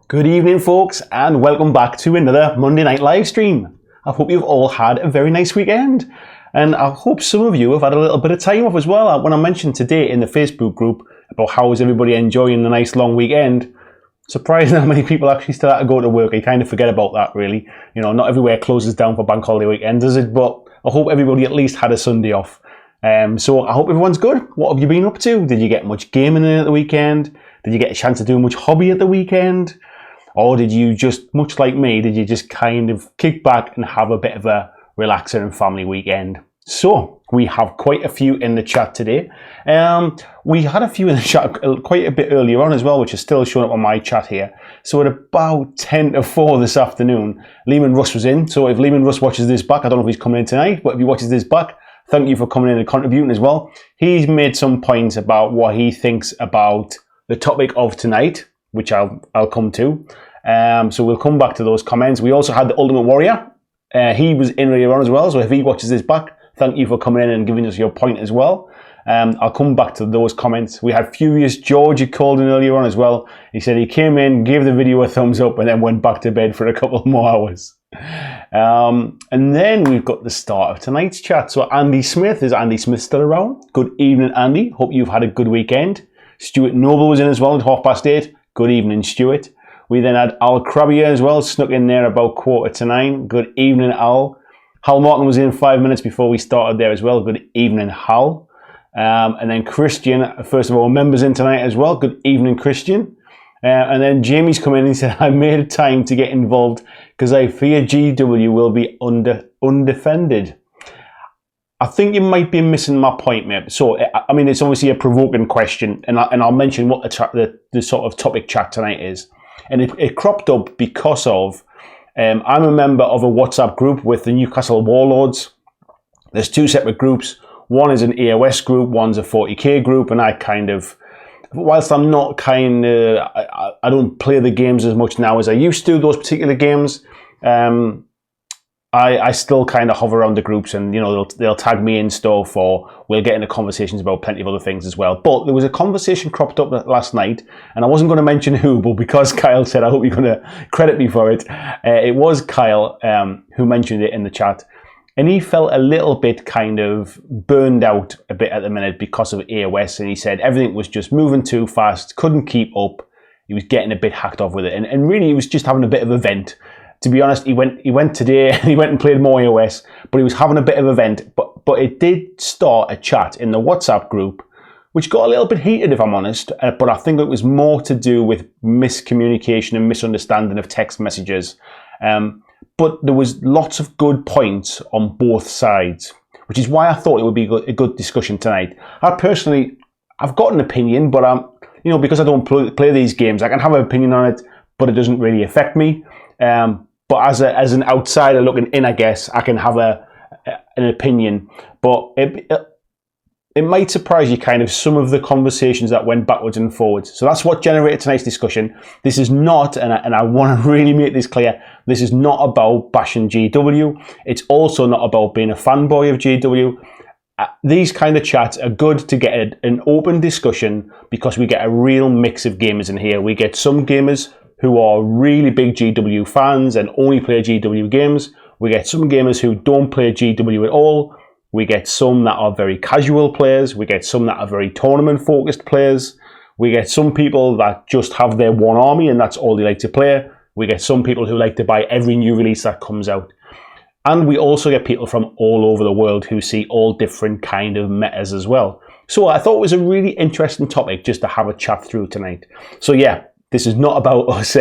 Good evening, folks, and welcome back to another Monday night live stream. I hope you've all had a very nice weekend, and I hope some of you have had a little bit of time off as well. When I mentioned today in the Facebook group about how is everybody enjoying the nice long weekend, surprising how many people actually still have to go to work. I kind of forget about that, really. You know, not everywhere closes down for bank holiday weekend, does it? But I hope everybody at least had a Sunday off. So I hope everyone's good. What have you been up to? Did you get much gaming in at the weekend? Did you get a chance to do much hobby at the weekend? Or did you just, much like me, did you just kind of kick back and have a bit of a relaxing and family weekend? So, we have quite a few in the chat today. We had a few in the chat quite a bit earlier on as well, which is still showing up on my chat here. So at about 10 to 4 this afternoon, Lehman Russ was in. So if Lehman Russ watches this back, I don't know if he's coming in tonight, but if he watches this back, thank you for coming in and contributing as well. He's made some points about what he thinks about the topic of tonight, which I'll come to. So we'll come back to those comments. We also had the Ultimate Warrior. He was in earlier on as well. So if he watches this back, thank you for coming in and giving us your point as well. I'll come back to those comments. We had Furious George, who called in earlier on as well. He said he came in, gave the video a thumbs up, and then went back to bed for a couple more hours. And then we've got the start of tonight's chat. So Andy Smith, is Andy Smith still around? Good evening, Andy. Hope you've had a good weekend. Stuart Noble was in as well at 8:30. Good evening, Stuart. We then had Al Crabbier as well, snuck in there about 8:45. Good evening, Al. Hal Martin was in 5 minutes before we started there as well. Good evening, Hal. And then Christian, first of all, members in tonight as well. Good evening, Christian. And then Jamie's come in and said, I made a time to get involved because I fear GW will be undefended. I think you might be missing my point, mate. So, I mean, it's obviously a provoking question, and I'll mention what the sort of topic chat tonight is. And it cropped up because of, I'm a member of a WhatsApp group with the Newcastle Warlords. There's two separate groups. One is an EOS group, one's a 40k group, and I kind of, whilst I'm not I don't play the games as much now as I used to, those particular games, I still kind of hover around the groups, and you know they'll tag me in stuff, or we'll get into conversations about plenty of other things as well. But there was a conversation cropped up last night, and I wasn't going to mention who, but because Kyle said, I hope you're going to credit me for it. It was Kyle who mentioned it in the chat, and he felt a little bit kind of burned out a bit at the minute because of AOS, and he said everything was just moving too fast, couldn't keep up. He was getting a bit hacked off with it, and really he was just having a bit of a vent. To be honest, he went today, he went and played more AOS, but he was having a bit of a vent. But it did start a chat in the WhatsApp group, which got a little bit heated, if I'm honest. But I think it was more to do with miscommunication and misunderstanding of text messages. But there was lots of good points on both sides, which is why I thought it would be a good discussion tonight. I've got an opinion, but because I don't play these games, I can have an opinion on it, but it doesn't really affect me. But as an outsider looking in, I guess I can have an opinion. But it might surprise you kind of some of the conversations that went backwards and forwards. So that's what generated tonight's discussion. This is not, and I want to really make this clear, this is not about bashing GW. It's also not about being a fanboy of GW. These kind of chats are good to get an open discussion because we get a real mix of gamers in here. We get some gamers who are really big GW fans and only play GW games. We get some gamers who don't play GW at all. We get some that are very casual players. We get some that are very tournament-focused players. We get some people that just have their one army and that's all they like to play. We get some people who like to buy every new release that comes out. And we also get people from all over the world who see all different kind of metas as well. So I thought it was a really interesting topic just to have a chat through tonight. So yeah, this is not about us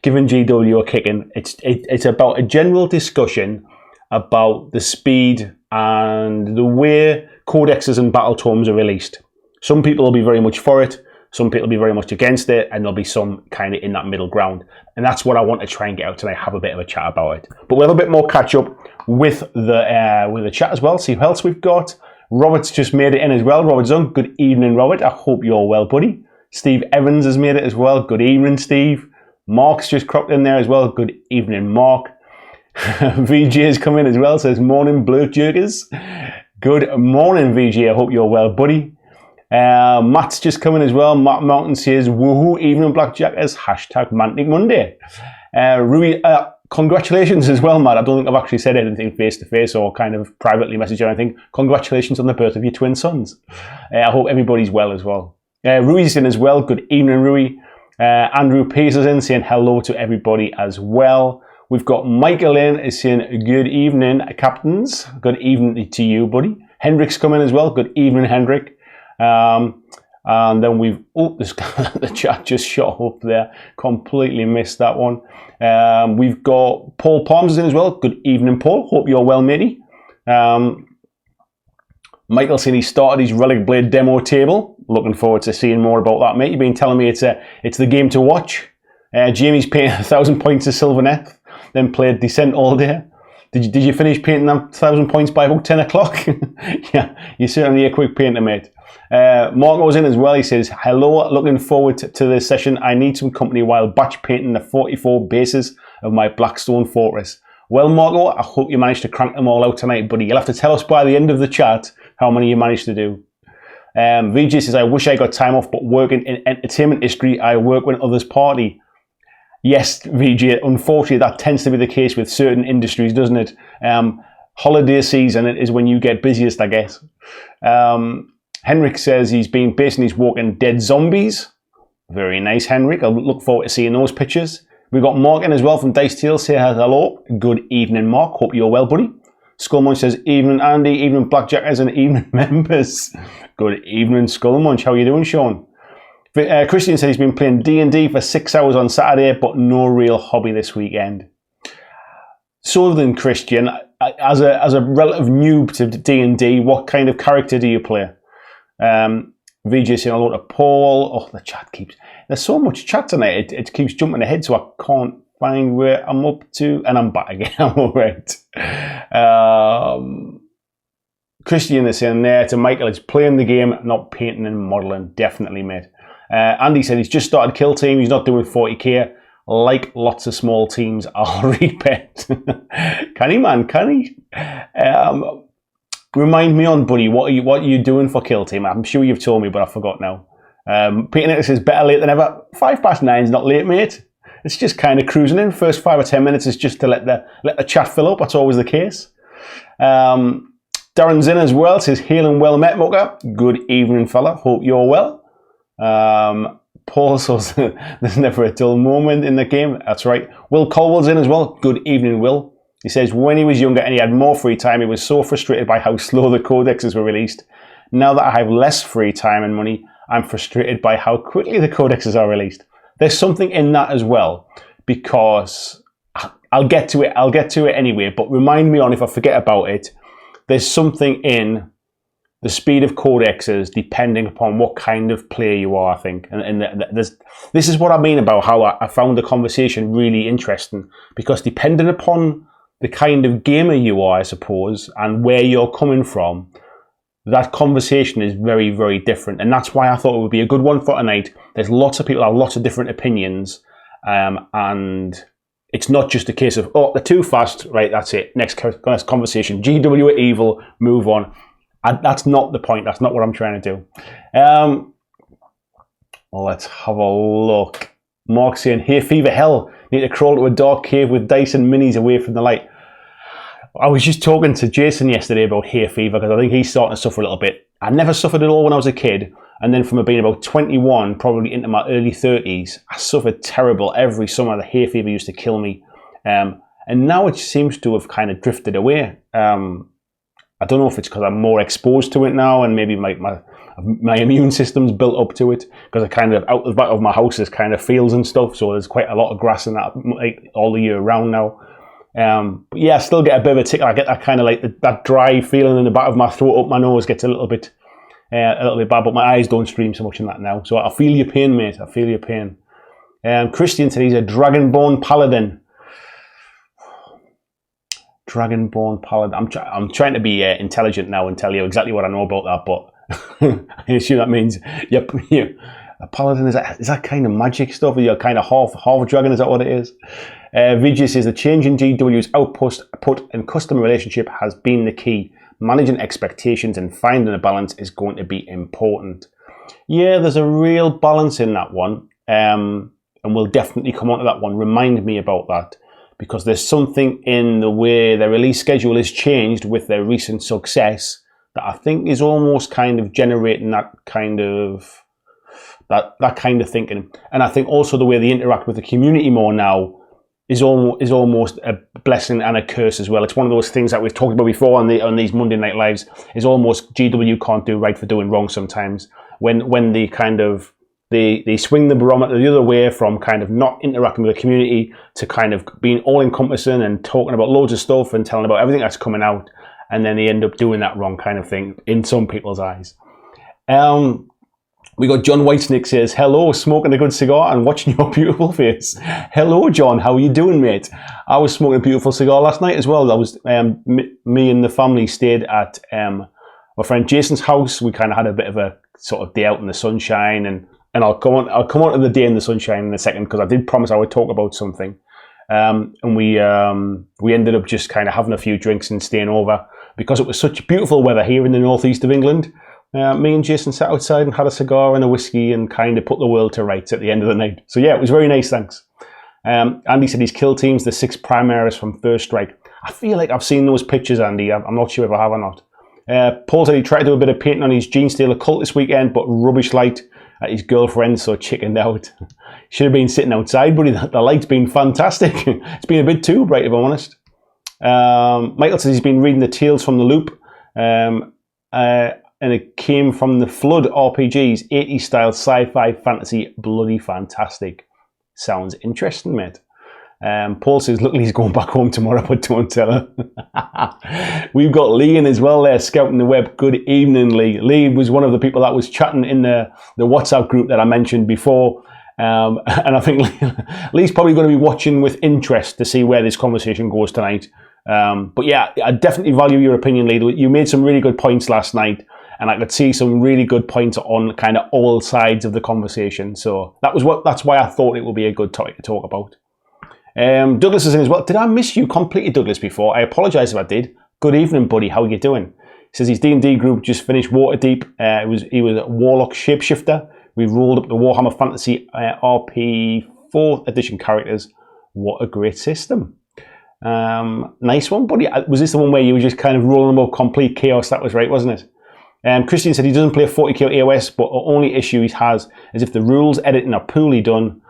giving GW a kicking. It's about a general discussion about the speed and the way codexes and battletomes are released. Some people will be very much for it, some people will be very much against it, and there'll be some kind of in that middle ground. And that's what I want to try and get out tonight, have a bit of a chat about it. But we'll have a bit more catch up with the chat as well, see who else we've got. Robert's just made it in as well. Robert Zung, good evening, Robert. I hope you're well, buddy. Steve Evans has made it as well. Good evening, Steve. Mark's just cropped in there as well. Good evening, Mark. VJ has come in as well. Says, morning, Blue Jerkers. Good morning, VJ. I hope you're well, buddy. Matt's just coming as well. Matt Mountain says, woohoo, evening BlackJack as hashtag Mantic Monday. Rui, congratulations as well, Matt. I don't think I've actually said anything face-to-face or kind of privately messaged or anything. Congratulations on the birth of your twin sons. I hope everybody's well as well. Rui's in as well. Good evening, Rui. Andrew Peace is in saying hello to everybody as well. We've got Michael in is saying good evening, captains. Good evening to you, buddy. Hendrick's coming as well. Good evening, Hendrick. And then we've, the chat just shot up there. Completely missed that one. We've got Paul Palms in as well. Good evening, Paul. Hope you're well, matey. Michael saying he started his Relic Blade demo table. Looking forward to seeing more about that, mate. You've been telling me it's the game to watch. Jamie's painted 1,000 points of Sylvaneth, then played Descent all day. Did you finish painting them 1,000 points by about 10 o'clock? Yeah, you certainly a quick painter, mate. Marco's in as well. He says, hello, looking forward to this session. I need some company while batch painting the 44 bases of my Blackstone Fortress. Well, Marco, I hope you managed to crank them all out tonight, buddy. You'll have to tell us by the end of the chat how many you managed to do. VJ says, I wish I got time off, but working in entertainment history, I work when others party. Yes, VJ, unfortunately, that tends to be the case with certain industries, doesn't it? Holiday season is when you get busiest, I guess. Henrik says he's been basically walking dead zombies. Very nice, Henrik. I look forward to seeing those pictures. We've got Mark in as well from Dice Tales. Say hello. Good evening, Mark. Hope you're well, buddy. Skullmunch says, evening, Andy. Evening, BlackJack and evening, members. Good evening, Skullmunch. How are you doing, Sean? Christian said he's been playing D&D for 6 hours on Saturday, but no real hobby this weekend. So then, Christian, as a relative noob to D&D, what kind of character do you play? VJ saying hello to Paul. Oh, the chat keeps... There's so much chat tonight, it keeps jumping ahead, so I can't find where I'm up to. And I'm back again, I'm all right. Christian is saying there to Michael, it's playing the game, not painting and modelling. Definitely, mate. Andy said he's just started Kill Team. He's not doing 40k. Like lots of small teams, I'll repet. Can he, man? Can he? Remind me on, buddy, what are you doing for Kill Team? I'm sure you've told me, but I forgot now. Peter Nicholas says, better late than ever. 9:05 is not late, mate. It's just kind of cruising in. First 5 or 10 minutes is just to let the chat fill up. That's always the case. Darren's in as well. Says, hail and well met, Mucker. Good evening, fella. Hope you're well. Paul says, there's never a dull moment in the game. That's right. Will Colwell's in as well. Good evening, Will. He says, when he was younger and he had more free time, he was so frustrated by how slow the codexes were released. Now that I have less free time and money, I'm frustrated by how quickly the codexes are released. There's something in that as well, because I'll get to it anyway, but remind me on if I forget about it. There's something in the speed of codexes depending upon what kind of player you are, I think. And this is what I mean about how I found the conversation really interesting, because depending upon the kind of gamer you are, I suppose, and where you're coming from, that conversation is very, very different. And that's why I thought it would be a good one for tonight. There's lots of people who have lots of different opinions, and it's not just a case of, oh, they're too fast, right, that's it, next conversation. GW are evil, move on. That's not the point. That's not what I'm trying to do. Let's have a look. Mark saying, hey, fever hell, need to crawl to a dark cave with dice and minis away from the light. I was just talking to Jason yesterday about hay fever, because I think he's starting to suffer a little bit. I never suffered at all when I was a kid, and then from being about 21, probably into my early 30s, I suffered terrible every summer. The hay fever used to kill me. And now it seems to have kind of drifted away. I don't know if it's because I'm more exposed to it now, and maybe my immune system's built up to it, because I kind of, out the back of my house there's kind of fields and stuff, so there's quite a lot of grass and that like all the year round now. But yeah, I still get a bit of a tickle. I get that kind of like that dry feeling in the back of my throat, up my nose gets a little bit bad, but my eyes don't stream so much in that now. So I feel your pain, mate. I feel your pain. Christian said he's a Dragonborn Paladin. Dragonborn Paladin. I'm trying to be intelligent now and tell you exactly what I know about that, but I assume that means a paladin is that kind of magic stuff? You're kind of half dragon. Is that what it is? Vijay says the change in GW's output and customer relationship has been the key. Managing expectations and finding a balance is going to be important. Yeah, there's a real balance in that one. And we'll definitely come on to that one. Remind me about that, because there's something in the way their release schedule is changed with their recent success that I think is almost kind of generating that kind of thinking. And I think also the way they interact with the community more now is almost a blessing and a curse as well. It's one of those things that we've talked about before on these Monday Night Lives, is almost GW can't do right for doing wrong sometimes. When they kind of they swing the barometer the other way from kind of not interacting with the community to kind of being all encompassing and talking about loads of stuff and telling about everything that's coming out, and then they end up doing that wrong kind of thing in some people's eyes. We got John Whitesnake says, hello, smoking a good cigar and watching your beautiful face. Hello, John. How are you doing, mate? I was smoking a beautiful cigar last night as well. That was me and the family stayed at my friend Jason's house. We kind of had a bit of a sort of day out in the sunshine, and I'll come on to the day in the sunshine in a second, because I did promise I would talk about something. And we ended up just kind of having a few drinks and staying over because it was such beautiful weather here in the northeast of England. Me and Jason sat outside and had a cigar and a whiskey and kind of put the world to rights at the end of the night. So yeah, it was very nice, thanks. Andy said his kill team's the 6 Primaris from First Strike. I feel like I've seen those pictures, Andy. I'm not sure if I have or not. Paul said he tried to do a bit of painting on his Gene Stealer cult this weekend, but rubbish light at his girlfriend, so chickened out. Should have been sitting outside, buddy. The light's been fantastic. It's been a bit too bright, if I'm honest. Michael says he's been reading the Tales from the Loop. And it came from the Flood RPGs, 80s style sci-fi fantasy, bloody fantastic. Sounds interesting, mate. Paul says, luckily he's going back home tomorrow, but don't tell her. We've got Lee in as well there, scouting the web. Good evening, Lee. Lee was one of the people that was chatting in the WhatsApp group that I mentioned before. And I think Lee's probably going to be watching with interest to see where this conversation goes tonight. But yeah, I definitely value your opinion, Lee. You made some really good points last night, and I could see some really good points on kind of all sides of the conversation. So that's why I thought it would be a good topic to talk about. Douglas is in as well. Did I miss you completely, Douglas, before? I apologise if I did. Good evening, buddy. How are you doing? He says his D&D group just finished Waterdeep. He was a Warlock Shapeshifter. We rolled up the Warhammer Fantasy RP 4th edition characters. What a great system. Nice one, buddy. Was this the one where you were just kind of rolling about complete chaos? That was right, wasn't it? Christian said he doesn't play 40k AOS, but the only issue he has is if the rules editing are poorly done.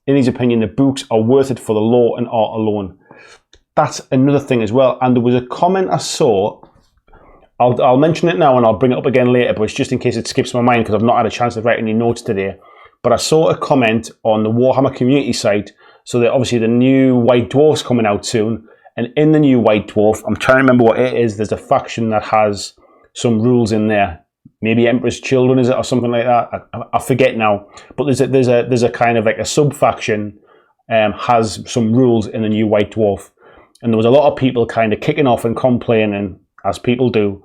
In his opinion, the books are worth it for the lore and art alone. That's another thing as well. And there was a comment I saw. I'll mention it now and I'll bring it up again later, but it's just in case it skips my mind because I've not had a chance to write any notes today. But I saw a comment on the Warhammer community site. So that obviously the new White Dwarf's coming out soon. And in the new White Dwarf, I'm trying to remember what it is. There's a faction that has some rules in there. Maybe Emperor's Children, is it, or something like that? I forget now. But there's a kind of like a sub faction has some rules in the new White Dwarf, and there was a lot of people kind of kicking off and complaining, as people do,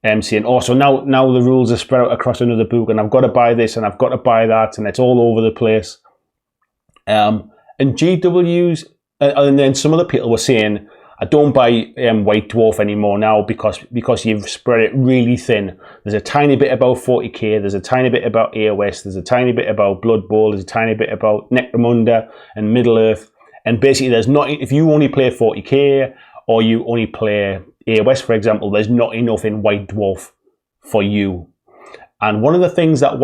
saying, "Oh, so now the rules are spread out across another book, and I've got to buy this and I've got to buy that, and it's all over the place." And GWs, and then some other people were saying, I don't buy White Dwarf anymore now because you've spread it really thin. There's a tiny bit about 40k, there's a tiny bit about AOS, there's a tiny bit about Blood Bowl, there's a tiny bit about Necromunda and Middle-earth. And basically there's not, if you only play 40k or you only play AOS, for example, there's not enough in White Dwarf for you. And one of the things that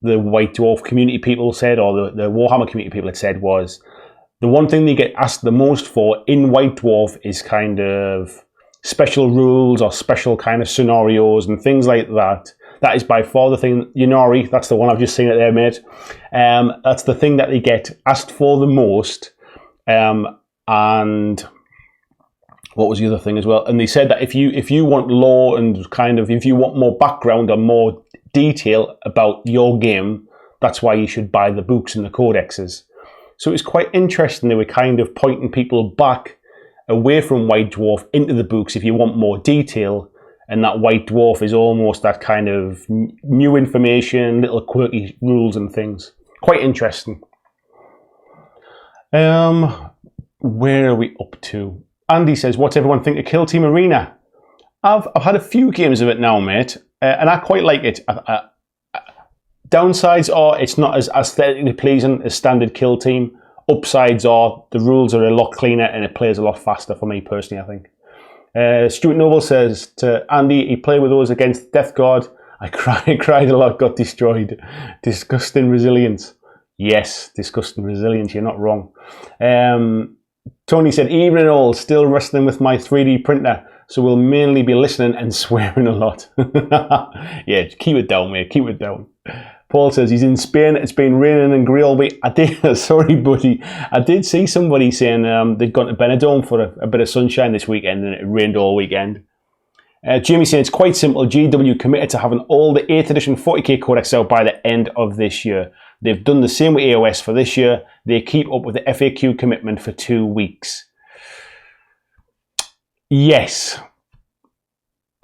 the White Dwarf community people said, or the Warhammer community people had said, was the one thing they get asked the most for in White Dwarf is kind of special rules or special kind of scenarios and things like that. That is by far the thing. Yunari, that's the one I've just seen it there, mate. That's the thing that they get asked for the most. And what was the other thing as well? And they said that if you want lore and kind of if you want more background or more detail about your game, that's why you should buy the books and the codexes. So it's quite interesting. They were kind of pointing people back away from White Dwarf into the books if you want more detail, and that White Dwarf is almost that kind of new information, little quirky rules and things. Quite interesting. Where are we up to? Andy says, what's everyone think of Kill Team Arena? I've had a few games of it now, mate. and I quite like it. Downsides are it's not as aesthetically pleasing as standard Kill Team. Upsides are the rules are a lot cleaner and it plays a lot faster for me personally, I think. Stuart Noble says to Andy, he played with us against Death Guard. I cried a lot, got destroyed. Disgusting resilience. Yes, disgusting resilience, you're not wrong. Tony said, evening all, still wrestling with my 3D printer, so we'll mainly be listening and swearing a lot. Yeah, keep it down, mate, keep it down. Paul says he's in Spain. It's been raining in Grey all week. I did, sorry, buddy. I did see somebody saying they'd gone to Benidorm for a bit of sunshine this weekend and it rained all weekend. Jamie saying it's quite simple. GW committed to having all the 8th edition 40k codex out by the end of this year. They've done the same with AOS for this year. They keep up with the FAQ commitment for 2 weeks. Yes,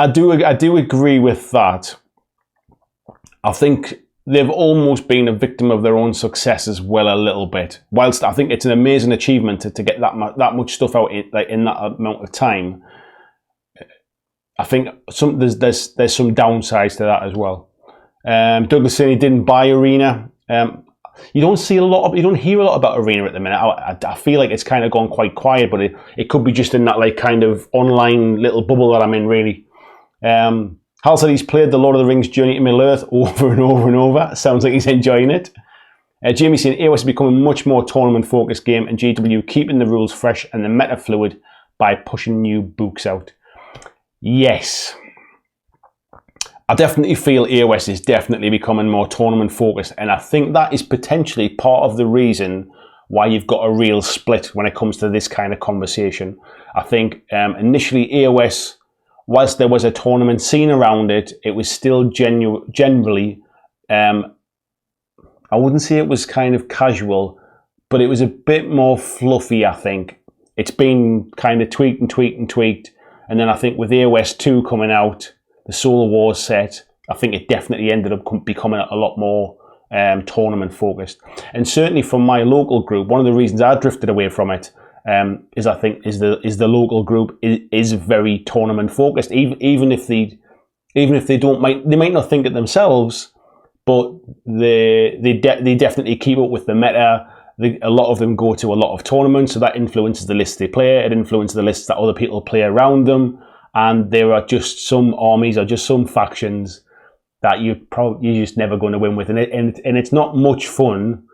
I do agree with that. I think they've almost been a victim of their own success as well a little bit. Whilst I think it's an amazing achievement to get that much stuff out in that amount of time, I think there's some downsides to that as well. Douglas saying he didn't buy Arena. You don't hear a lot about Arena at the minute. I feel like it's kind of gone quite quiet, but it could be just in that like kind of online little bubble that I'm in, really. Hal said he's played the Lord of the Rings Journey to Middle-earth over and over and over. Sounds like he's enjoying it. Jamie saying AOS is becoming a much more tournament-focused game and GW keeping the rules fresh and the meta fluid by pushing new books out. Yes. I definitely feel AOS is definitely becoming more tournament-focused, and I think that is potentially part of the reason why you've got a real split when it comes to this kind of conversation. I think initially AOS, whilst there was a tournament scene around it, it was still generally, I wouldn't say it was kind of casual, but it was a bit more fluffy, I think. It's been kind of tweaked, and then I think with AOS 2 coming out, the Solar Wars set, I think it definitely ended up becoming a lot more tournament focused. And certainly from my local group, one of the reasons I drifted away from it is I think the local group is very tournament focused. Even if they might not think it themselves, but they definitely keep up with the meta. A lot of them go to a lot of tournaments, so that influences the lists they play. It influences the lists that other people play around them, and there are just some armies or just some factions that you're just never going to win with, and it's not much fun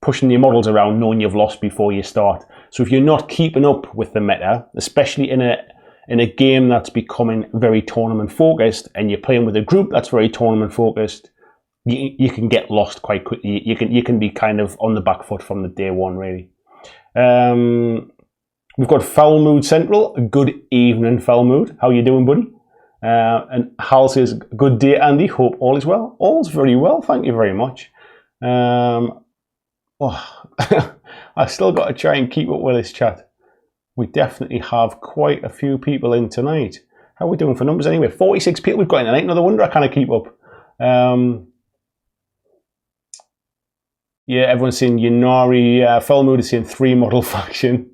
pushing your models around knowing you've lost before you start. So if you're not keeping up with the meta, especially in a game that's becoming very tournament focused, and you're playing with a group that's very tournament focused, you can get lost quite quickly. You can be kind of on the back foot from the day one, really. We've got Foul Mood Central. Good evening, Foul Mood. How you doing, buddy? And Hal says, good day, Andy. Hope all is well. All's very well. Thank you very much. I've still got to try and keep up with this chat. We definitely have quite a few people in tonight. How are we doing for numbers anyway? 46 people we've got in tonight. No wonder I kind of keep up. Yeah, everyone's saying Yunari. Foul Mood is saying 3 model faction.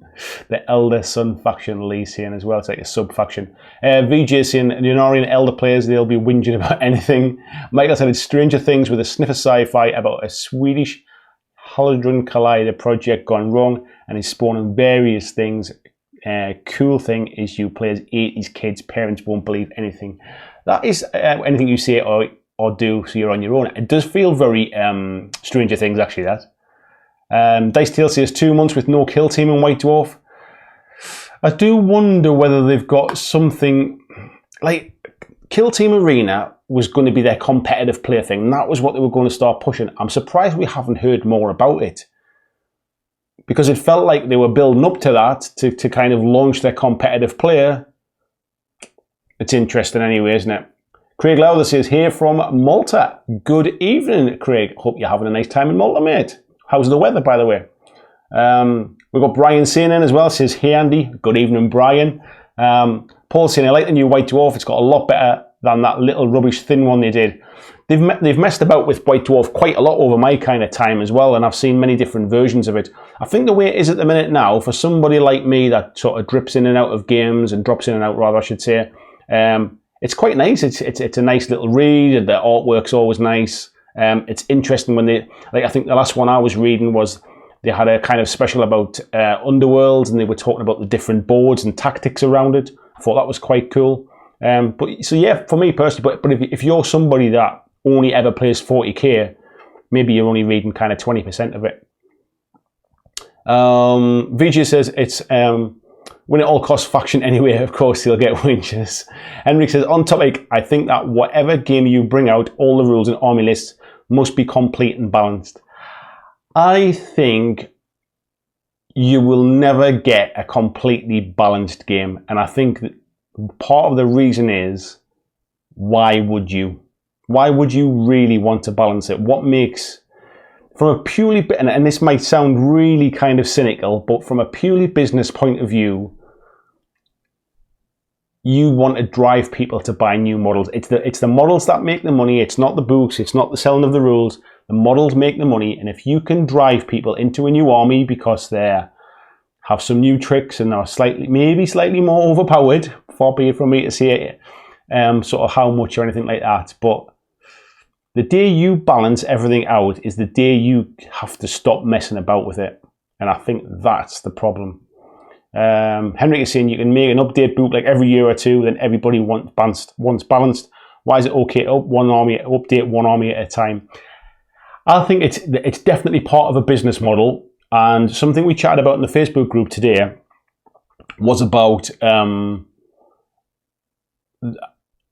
The Elder Son faction, Lee saying as well. It's like a sub-faction. VJ saying Yunari and Elder players, they'll be whinging about anything. Michael said it's Stranger Things with a sniff of sci-fi about a Swedish Hadron Collider project gone wrong and is spawning various things. Cool thing is you play as 80s kids, parents won't believe anything. That is anything you say or do, so you're on your own. It does feel very Stranger Things, actually, that. Dice Tail says 2 months with no kill team in White Dwarf. I do wonder whether they've got something like Kill Team Arena was going to be their competitive play thing, and that was what they were going to start pushing. I'm surprised we haven't heard more about it, because it felt like they were building up to that to kind of launch their competitive player. It's interesting anyway, isn't it? Craig Lowther says, here from Malta. Good evening, Craig. Hope you're having a nice time in Malta, mate. How's the weather, by the way? We've got Brian saying in as well. Says, hey, Andy. Good evening, Brian. Paul saying, I like the new White Dwarf. It's got a lot better than that little rubbish thin one they did. They've messed about with White Dwarf quite a lot over my kind of time as well, and I've seen many different versions of it. I think the way it is at the minute now, for somebody like me that sort of drips in and out of games, and drops in and out, rather, I should say, it's quite nice. It's a nice little read. The artwork's always nice. It's interesting when they, like, I think the last one I was reading was they had a kind of special about Underworlds, and they were talking about the different boards and tactics around it. I thought that was quite cool. But so yeah, for me personally, but if you're somebody that only ever plays 40k, maybe you're only reading kind of 20% of it. VJ says it's win at all costs faction anyway. Of course, he'll get winches. Henrik says, on topic, I think that whatever game you bring out, all the rules and army lists must be complete and balanced. I think you will never get a completely balanced game, and I think that part of the reason is, why would you? Why would you really want to balance it? What makes, from a purely, and this might sound really kind of cynical, but from a purely business point of view, you want to drive people to buy new models. It's the models that make the money. It's not the books. It's not the selling of the rules. The models make the money, and if you can drive people into a new army because they have some new tricks and are maybe slightly more overpowered, far be it from me to say sort of how much or anything like that, but the day you balance everything out is the day you have to stop messing about with it, and I think that's the problem. Henrik is saying you can make an update book like every year or two, then everybody wants balanced. Why is it okay to update one army at a time? I think it's definitely part of a business model, and something we chatted about in the Facebook group today was about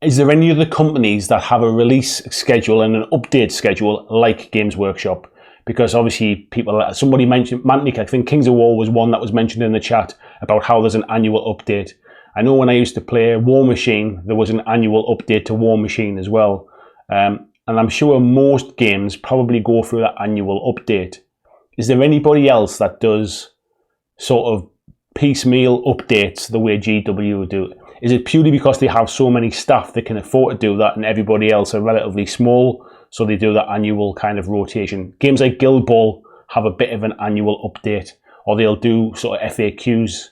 is there any other companies that have a release schedule and an update schedule like Games Workshop? Because obviously somebody mentioned, Mantic, I think Kings of War was one that was mentioned in the chat about how there's an annual update. I know when I used to play War Machine, there was an annual update to War Machine as well. And I'm sure most games probably go through that annual update. Is there anybody else that does sort of piecemeal updates the way GW do? Is it purely because they have so many staff that can afford to do that and everybody else are relatively small, so they do that annual kind of rotation? Games like Guild Ball have a bit of an annual update, or they'll do sort of FAQs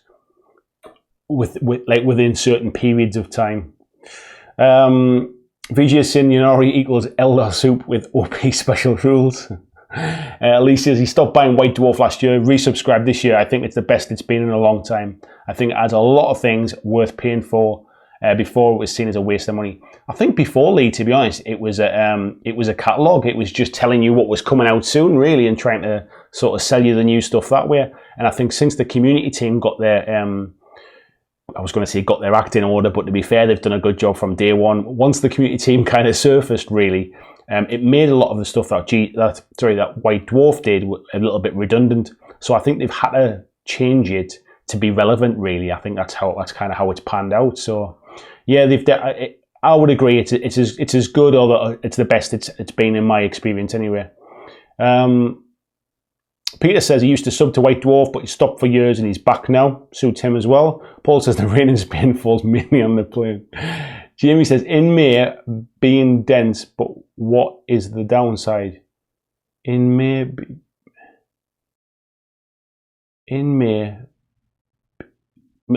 within certain periods of time. VJ Sin Yunori equals Elder Soup with OP special rules. Lee says he stopped buying White Dwarf last year, resubscribed this year. I think it's the best it's been in a long time. I think it has a lot of things worth paying for. Before it was seen as a waste of money. I think before, Lee, to be honest, it was a catalogue. It was just telling you what was coming out soon, really, and trying to sort of sell you the new stuff that way. And I think since the community team got their I was going to say got their act in order, but to be fair, they've done a good job from day one. Once the community team kind of surfaced, really, it made a lot of the stuff that White Dwarf did a little bit redundant. So I think they've had to change it to be relevant, really. I think that's kind of how it's panned out. So yeah, I would agree. It's as good, or it's the best it's been in my experience anyway. Peter says he used to sub to White Dwarf, but he stopped for years and he's back now. Suits him as well. Paul says the rain in Spain falls mainly on the plane. Jamie says, in May, being dense, but what is the downside? In May,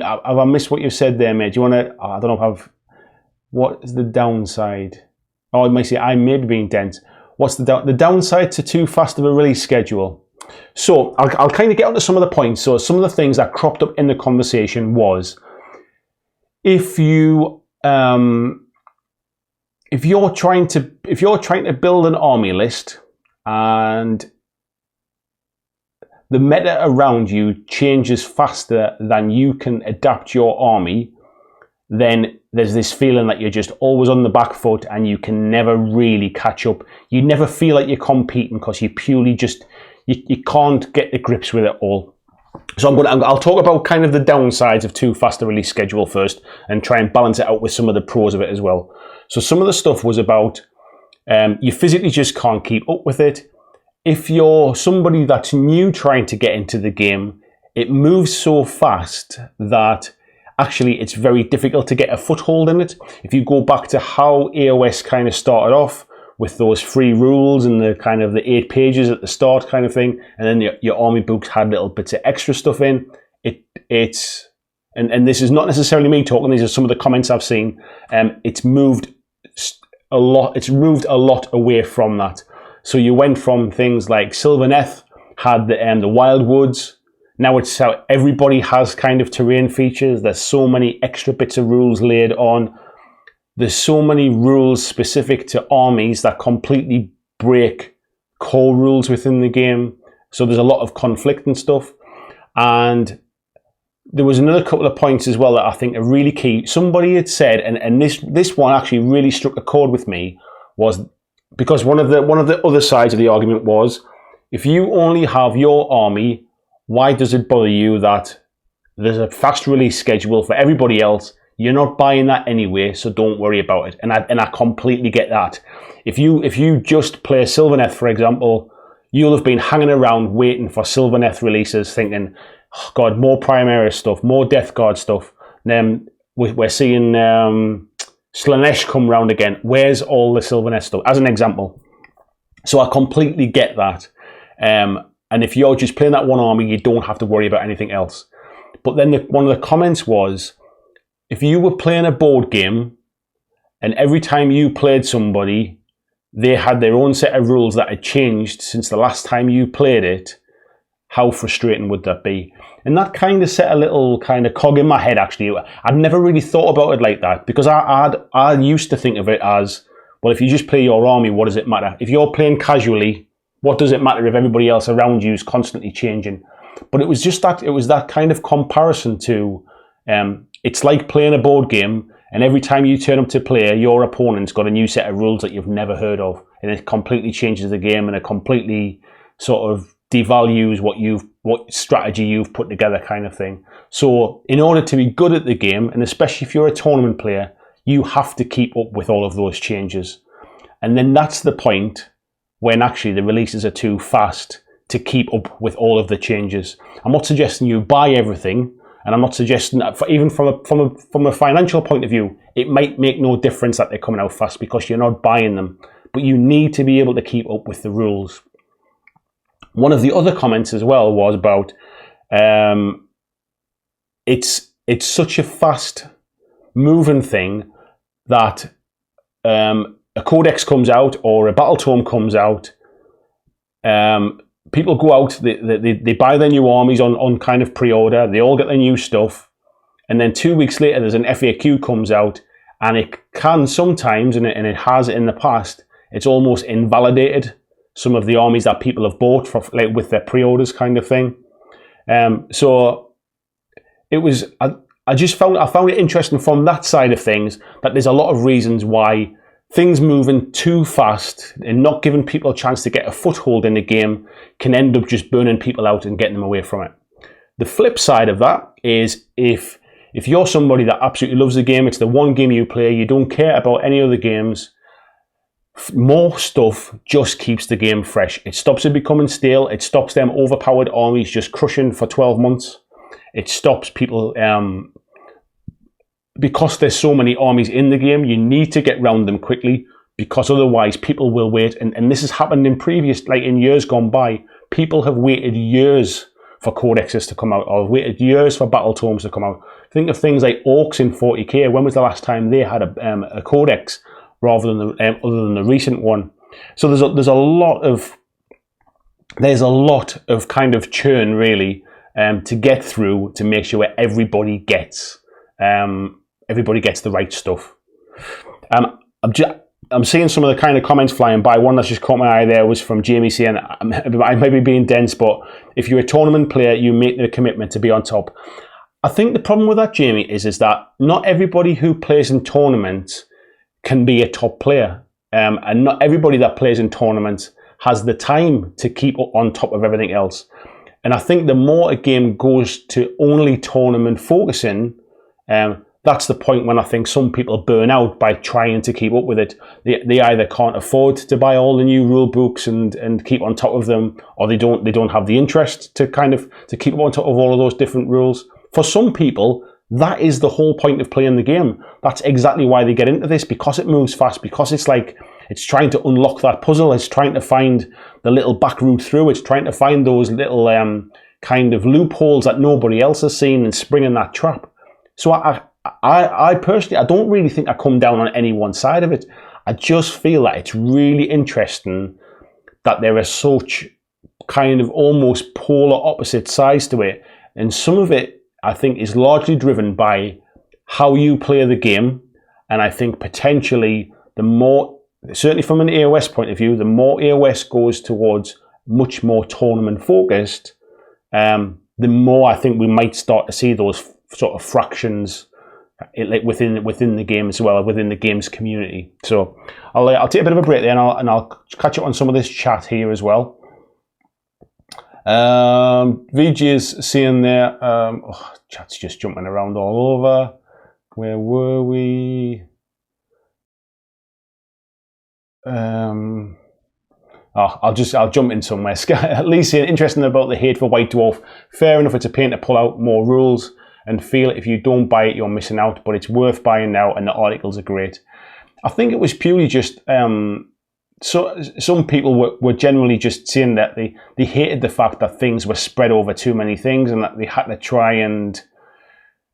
have I missed what you've said there, mate? Do you want to, I don't know if what is the downside? Oh, I might say I may be being dense. What's the downside to too fast of a release schedule? So I'll kind of get onto some of the points. So some of the things that cropped up in the conversation was, if you're trying to build an army list and the meta around you changes faster than you can adapt your army, then there's this feeling that you're just always on the back foot and you can never really catch up. You never feel like you're competing because you purely just you can't get the grips with it all. So I'll talk about kind of the downsides of too fast a release schedule first, and try and balance it out with some of the pros of it as well. So some of the stuff was about you physically just can't keep up with it. If you're somebody that's new trying to get into the game, it moves so fast that actually it's very difficult to get a foothold in it. If you go back to how AOS kind of started off with those free rules and the kind of the 8 pages at the start kind of thing, and then your army books had little bits of extra stuff in, it's and this is not necessarily me talking, these are some of the comments I've seen, it's moved a lot away from that. So you went from things like Sylvaneth had the Wild Woods. Now it's how everybody has kind of terrain features. There's so many extra bits of rules laid on. There's so many rules specific to armies that completely break core rules within the game. So there's a lot of conflict and stuff. And there was another couple of points as well that I think are really key. Somebody had said, and this one actually really struck a chord with me, was because one of the other sides of the argument was, if you only have your army, why does it bother you that there's a fast release schedule for everybody else? You're not buying that anyway, so don't worry about it. And I completely get that. If you just play Sylvaneth, for example, you'll have been hanging around waiting for Sylvaneth releases, thinking, oh God, more Primaris stuff, more Death Guard stuff. Then we're seeing Slaanesh come round again. Where's all the Sylvaneth stuff? As an example. So I completely get that. And if you're just playing that one army, you don't have to worry about anything else. But then one of the comments was, if you were playing a board game and every time you played somebody, they had their own set of rules that had changed since the last time you played it, how frustrating would that be? And that kind of set a little kind of cog in my head, actually. I'd never really thought about it like that, because I used to think of it as, well, if you just play your army, what does it matter? If you're playing casually, what does it matter if everybody else around you is constantly changing? But it was just that, it was that kind of comparison to, it's like playing a board game, and every time you turn up to play, your opponent's got a new set of rules that you've never heard of, and it completely changes the game, and it completely sort of devalues what strategy you've put together, kind of thing. So in order to be good at the game, and especially if you're a tournament player, you have to keep up with all of those changes. And then that's the point when actually the releases are too fast to keep up with all of the changes. I'm not suggesting you buy everything, and I'm not suggesting that, even from a financial point of view, it might make no difference that they're coming out fast because you're not buying them. But you need to be able to keep up with the rules. One of the other comments as well was about it's such a fast moving thing that a codex comes out or a Battletome comes out, people go out, they buy their new armies on kind of pre-order, they all get their new stuff, and then 2 weeks later there's an FAQ comes out, and it can sometimes, and it has in the past, it's almost invalidated some of the armies that people have bought for, like, with their pre-orders, kind of thing. So it was, I found it interesting from that side of things, that there's a lot of reasons why things moving too fast and not giving people a chance to get a foothold in the game can end up just burning people out and getting them away from it. The flip side of that is if you're somebody that absolutely loves the game, it's the one game you play, you don't care about any other games, more stuff just keeps the game fresh. It stops it becoming stale. It stops them overpowered armies just crushing for 12 months. It stops people, because there's so many armies in the game, you need to get round them quickly, because otherwise people will wait. And this has happened in previous, like in years gone by, people have waited years for codexes to come out, or waited years for Battletomes to come out. Think of things like Orcs in 40k. When was the last time they had a codex? Rather than other than the recent one. So there's a lot of kind of churn really to get through to make sure everybody gets the right stuff. I'm seeing some of the kind of comments flying by. One that's just caught my eye there was from Jamie saying, I may be being dense, but if you're a tournament player, you make the commitment to be on top. I think the problem with that, Jamie, is that not everybody who plays in tournaments can be a top player, and not everybody that plays in tournaments has the time to keep on top of everything else. And I think the more a game goes to only tournament focusing, that's the point when I think some people burn out by trying to keep up with it. They either can't afford to buy all the new rule books and keep on top of them, or they don't have the interest to keep on top of all of those different rules. For some people, that is the whole point of playing the game. That's exactly why they get into this, because it moves fast, because it's like, it's trying to unlock that puzzle, it's trying to find the little back route through, it's trying to find those little kind of loopholes that nobody else has seen and spring in that trap. So I personally, I don't really think I come down on any one side of it. I just feel that it's really interesting that there are such kind of almost polar opposite sides to it. And some of it, I think, is largely driven by how you play the game. And I think potentially the more, certainly from an AOS point of view, the more AOS goes towards much more tournament focused, the more I think we might start to see those sort of fractions within the game as well, within the game's community. So I'll take a bit of a break there, and I'll catch up on some of this chat here as well. VG is saying there, chat's just jumping around all over. Where were we? I'll jump in somewhere. At least interesting about the Hateful White Dwarf. Fair enough, it's a pain to pull out more rules and feel if you don't buy it, you're missing out, but it's worth buying now, and the articles are great. I think it was purely just, so some people were generally just saying that they hated the fact that things were spread over too many things, and that they had to try and,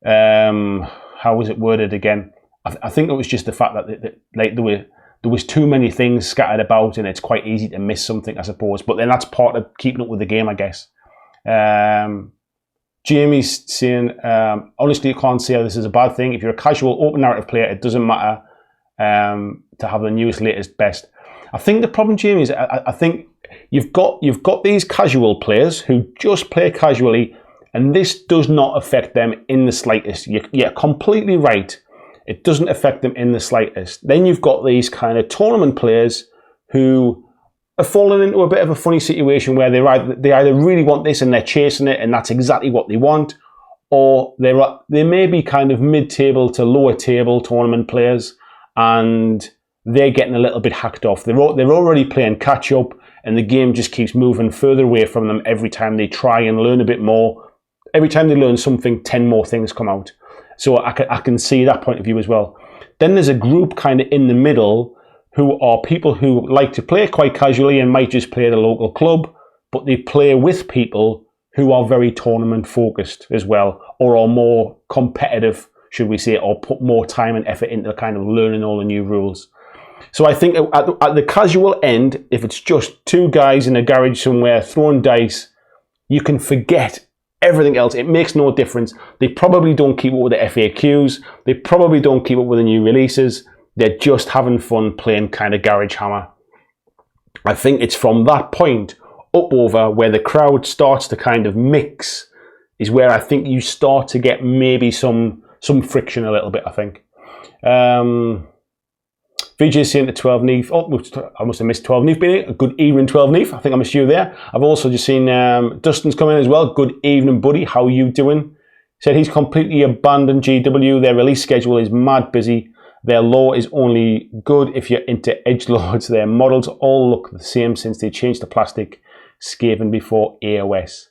how was it worded again? I think it was just the fact that there was too many things scattered about, and it's quite easy to miss something, I suppose. But then that's part of keeping up with the game, I guess. Jamie's saying, honestly, you can't say this is a bad thing. If you're a casual open narrative player, it doesn't matter to have the newest, latest, best. I think the problem, Jamie, is I think you've got these casual players who just play casually, and this does not affect them in the slightest. You're completely right. It doesn't affect them in the slightest. Then you've got these kind of tournament players who are falling into a bit of a funny situation where they either really want this and they're chasing it, and that's exactly what they want, or they may be kind of mid-table to lower table tournament players, and they're getting a little bit hacked off. They're already playing catch up, and the game just keeps moving further away from them every time they try and learn a bit more. Every time they learn something, 10 more things come out. So I can see that point of view as well. Then there's a group kind of in the middle who are people who like to play quite casually and might just play at a local club, but they play with people who are very tournament focused as well, or are more competitive, should we say, or put more time and effort into kind of learning all the new rules. So I think at the casual end, if it's just two guys in a garage somewhere throwing dice, you can forget everything else. It makes no difference. They probably don't keep up with the FAQs. They probably don't keep up with the new releases. They're just having fun playing kind of Garage Hammer. I think it's from that point up over where the crowd starts to kind of mix is where I think you start to get maybe some friction a little bit, I think. VJ's saying to 12 Neef. Oh, I must have missed 12 Neef being a good evening, 12 Neef. I think I missed you there. I've also just seen Dustin's come in as well. Good evening, buddy. How you doing? Said he's completely abandoned GW. Their release schedule is mad busy. Their lore is only good if you're into edgelords. Their models all look the same since they changed the plastic Skaven before AOS.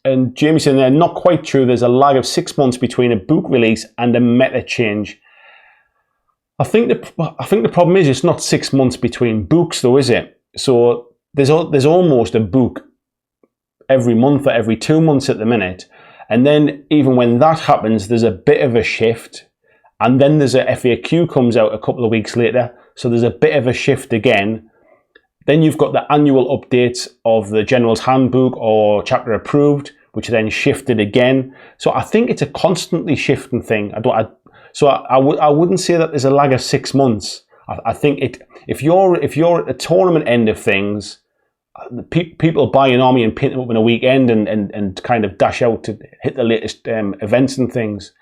And Jamie saying they're not quite true. There's a lag of 6 months between a book release and a meta change. I think the problem is it's not 6 months between books, though, is it? So there's almost a book every month or every 2 months at the minute, and then even when that happens, there's a bit of a shift, and then there's a FAQ comes out a couple of weeks later, so there's a bit of a shift again. Then you've got the annual updates of the General's Handbook or Chapter Approved, which are then shifted again. So I think it's a constantly shifting thing. I wouldn't say that there's a lag of 6 months. I think if you're at the tournament end of things, people buy an army and paint them up in a weekend and kind of dash out to hit the latest events and things.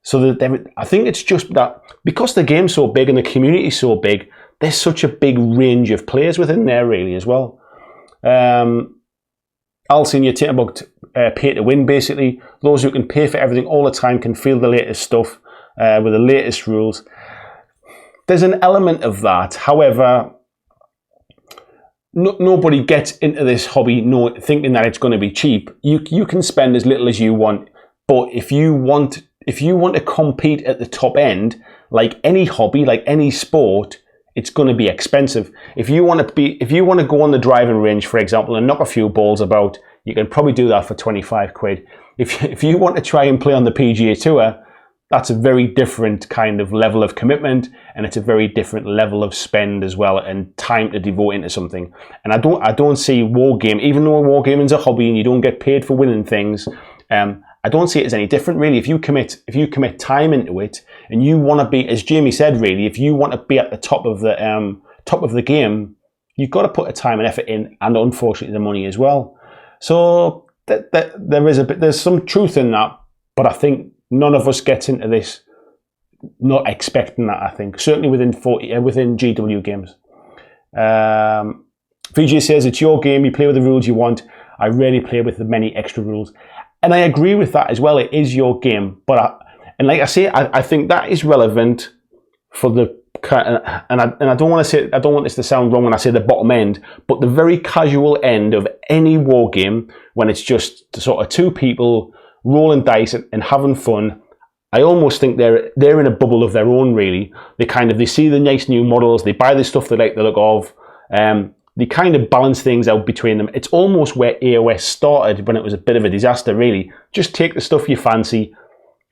So I think it's just that because the game's so big and the community's so big, there's such a big range of players within there, really, as well. Alcine, you're talking about pay to win, basically. Those who can pay for everything all the time can feel the latest stuff with the latest rules. There's an element of that. However, nobody gets into this hobby thinking that it's going to be cheap. You can spend as little as you want, but if you want to compete at the top end, like any hobby, like any sport, it's going to be expensive. If you want to go on the driving range, for example, and knock a few balls about, you can probably do that for 25 quid. if you want to try and play on the PGA Tour, that's a very different kind of level of commitment, and it's a very different level of spend as well, and time to devote into something. And I don't see wargame, even though wargaming's a hobby and you don't get paid for winning things, I don't see it as any different really. If you commit time into it, and you want to be, as Jamie said, really, if you want to be at the top of the game, you've got to put the time and effort in, and unfortunately the money as well. So there's some truth in that, but I think none of us gets into this not expecting that. I think certainly within GW games. VJ says it's your game. You play with the rules you want. I rarely play with the many extra rules. And I agree with that as well. It is your game, but like I say, I think that is relevant for the. And I don't want to say, I don't want this to sound wrong when I say the bottom end, but the very casual end of any war game, when it's just sort of two people rolling dice and having fun. I almost think they're in a bubble of their own. Really, they see the nice new models, they buy the stuff they like the look of. They kind of balance things out between them. It's almost where AOS started when it was a bit of a disaster, really. Just take the stuff you fancy.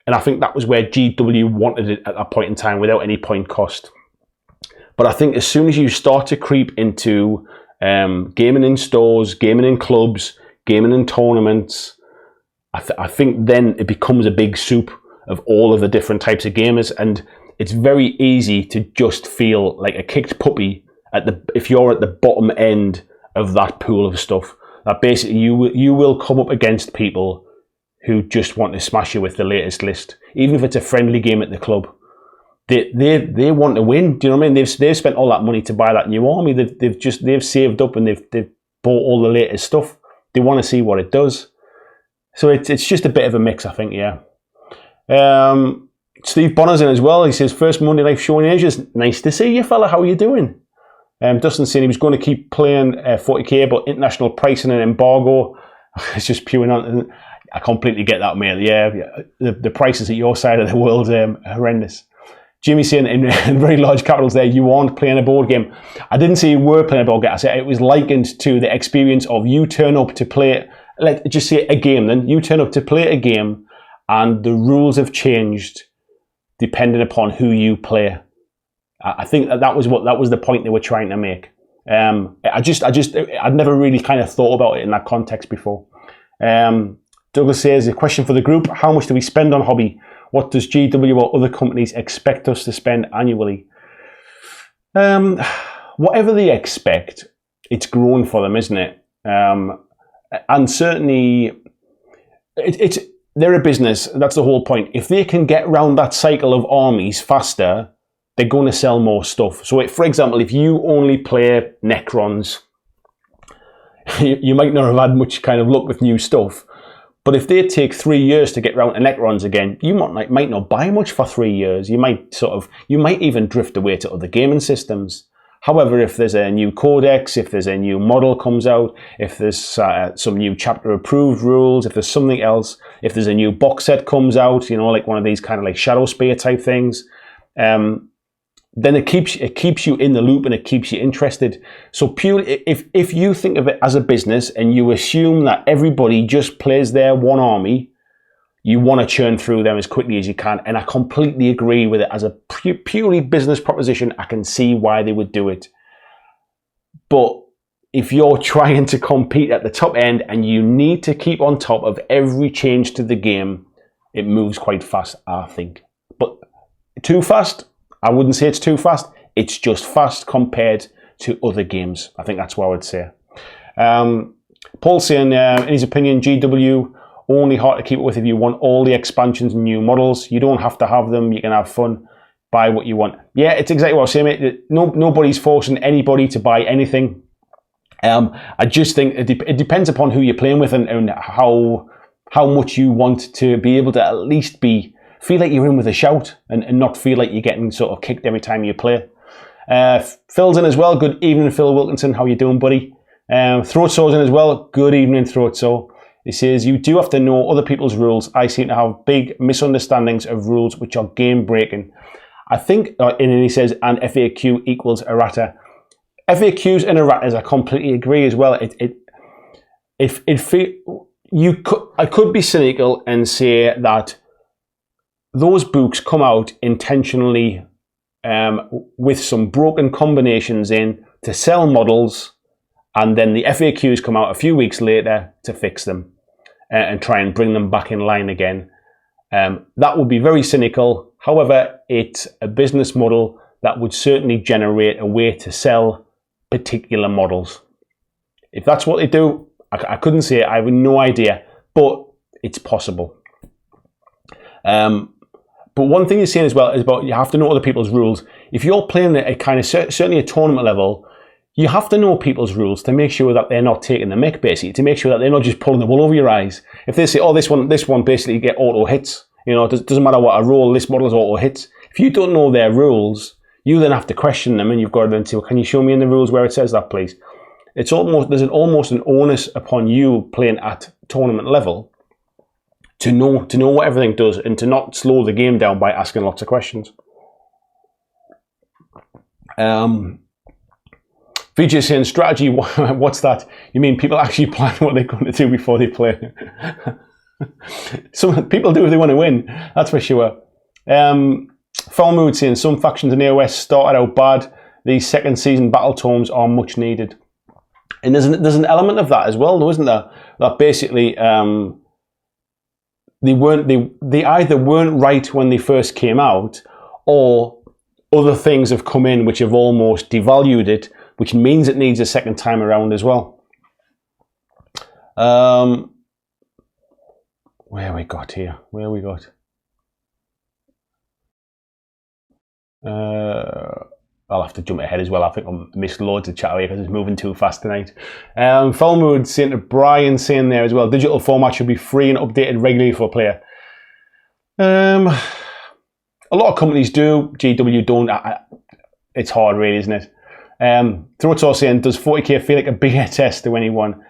And I think that was where GW wanted it at that point in time without any point cost. But I think as soon as you start to creep into gaming in stores, gaming in clubs, gaming in tournaments, I think then it becomes a big soup of all of the different types of gamers. And it's very easy to just feel like a kicked puppy if you're at the bottom end of that pool of stuff. That basically you will come up against people who just want to smash you with the latest list, even if it's a friendly game at the club. They want to win. Do you know what I mean? They've spent all that money to buy that new army. They've saved up and they've bought all the latest stuff. They want to see what it does. So it's just a bit of a mix, I think. Yeah. Steve Bonner's in as well. He says first Monday Life show in Asia. Nice to see you, fella. How are you doing? Dustin saying he was going to keep playing 40k, but international pricing and embargo, it's just pure on. I completely get that, mate. Yeah, the prices at your side of the world horrendous. Jimmy saying in very large capitals there, you aren't playing a board game. I didn't say you were playing a board game. I said it was likened to the experience of you turn up to play, let's just say a game then. You turn up to play a game and the rules have changed depending upon who you play. I think that was the point they were trying to make. I'd never really kind of thought about it in that context before. Douglas says, a question for the group, how much do we spend on hobby? What does GW or other companies expect us to spend annually? Whatever they expect, it's grown for them, isn't it? And certainly, they're a business. That's the whole point. If they can get around that cycle of armies faster, they're going to sell more stuff. So, for example, if you only play Necrons, you might not have had much kind of luck with new stuff. But if they take 3 years to get round to Necrons again, you might not buy much for 3 years. You might even drift away to other gaming systems. However, if there's a new codex, if there's a new model comes out, if there's some new chapter approved rules, if there's something else, if there's a new box set comes out, like one of these kind of like Shadow Spear type things, then it keeps you in the loop and it keeps you interested. So purely, if you think of it as a business and you assume that everybody just plays their one army, you want to churn through them as quickly as you can. And I completely agree with it. As a purely business proposition, I can see why they would do it. But if you're trying to compete at the top end and you need to keep on top of every change to the game, it moves quite fast, I think. But too fast? I wouldn't say it's too fast. It's just fast compared to other games. I think that's what I would say. Paul's saying, in his opinion, GW only hard to keep up with if you want all the expansions and new models. You don't have to have them. You can have fun. Buy what you want. Yeah, it's exactly what I was saying, mate. Nobody's forcing anybody to buy anything. I just think it depends upon who you're playing with and how much you want to be able to at least feel like you're in with a shout and not feel like you're getting sort of kicked every time you play. Phil's in as well. Good evening, Phil Wilkinson. How you doing, buddy? Throat Saw's in as well. Good evening, Throat Saw. He says, you do have to know other people's rules. I seem to have big misunderstandings of rules which are game breaking. I think, and then he says, and FAQ equals errata. FAQs and erratas, I completely agree as well. I could be cynical and say that those books come out intentionally with some broken combinations in to sell models, and then the FAQs come out a few weeks later to fix them and try and bring them back in line again. That would be very cynical. However, it's a business model that would certainly generate a way to sell particular models. If that's what they do, I couldn't say. I have no idea, but it's possible. But one thing you're saying as well is about you have to know other people's rules. If you're playing at a kind of certainly a tournament level, you have to know people's rules to make sure that they're not taking the mick, basically, to make sure that they're not just pulling the wool over your eyes. If they say, oh, this one basically get auto hits, you know, it doesn't matter what I roll, this model is auto hits. If you don't know their rules, you then have to question them, and you've got to then say, well, can you show me in the rules where it says that, please? There's almost an onus upon you playing at tournament level to know what everything does and to not slow the game down by asking lots of questions. VJ saying strategy, what's that? You mean people actually plan what they're going to do before they play? Some people do if they want to win, that's for sure. Foul Mood saying some factions in AOS started out bad. These second season Battletomes are much needed. And there's an element of that as well, though, isn't there? That basically they either weren't right when they first came out, or other things have come in which have almost devalued it, which means it needs a second time around as well. Where we got here? I'll have to jump ahead as well. I think I missed loads of chat here because it's moving too fast tonight. Foul Mood saying to Brian saying there as well, digital format should be free and updated regularly for a player. A lot of companies do. GW don't. It's hard, really, isn't it? Throatsaw saying, does 40k feel like a beta test to anyone?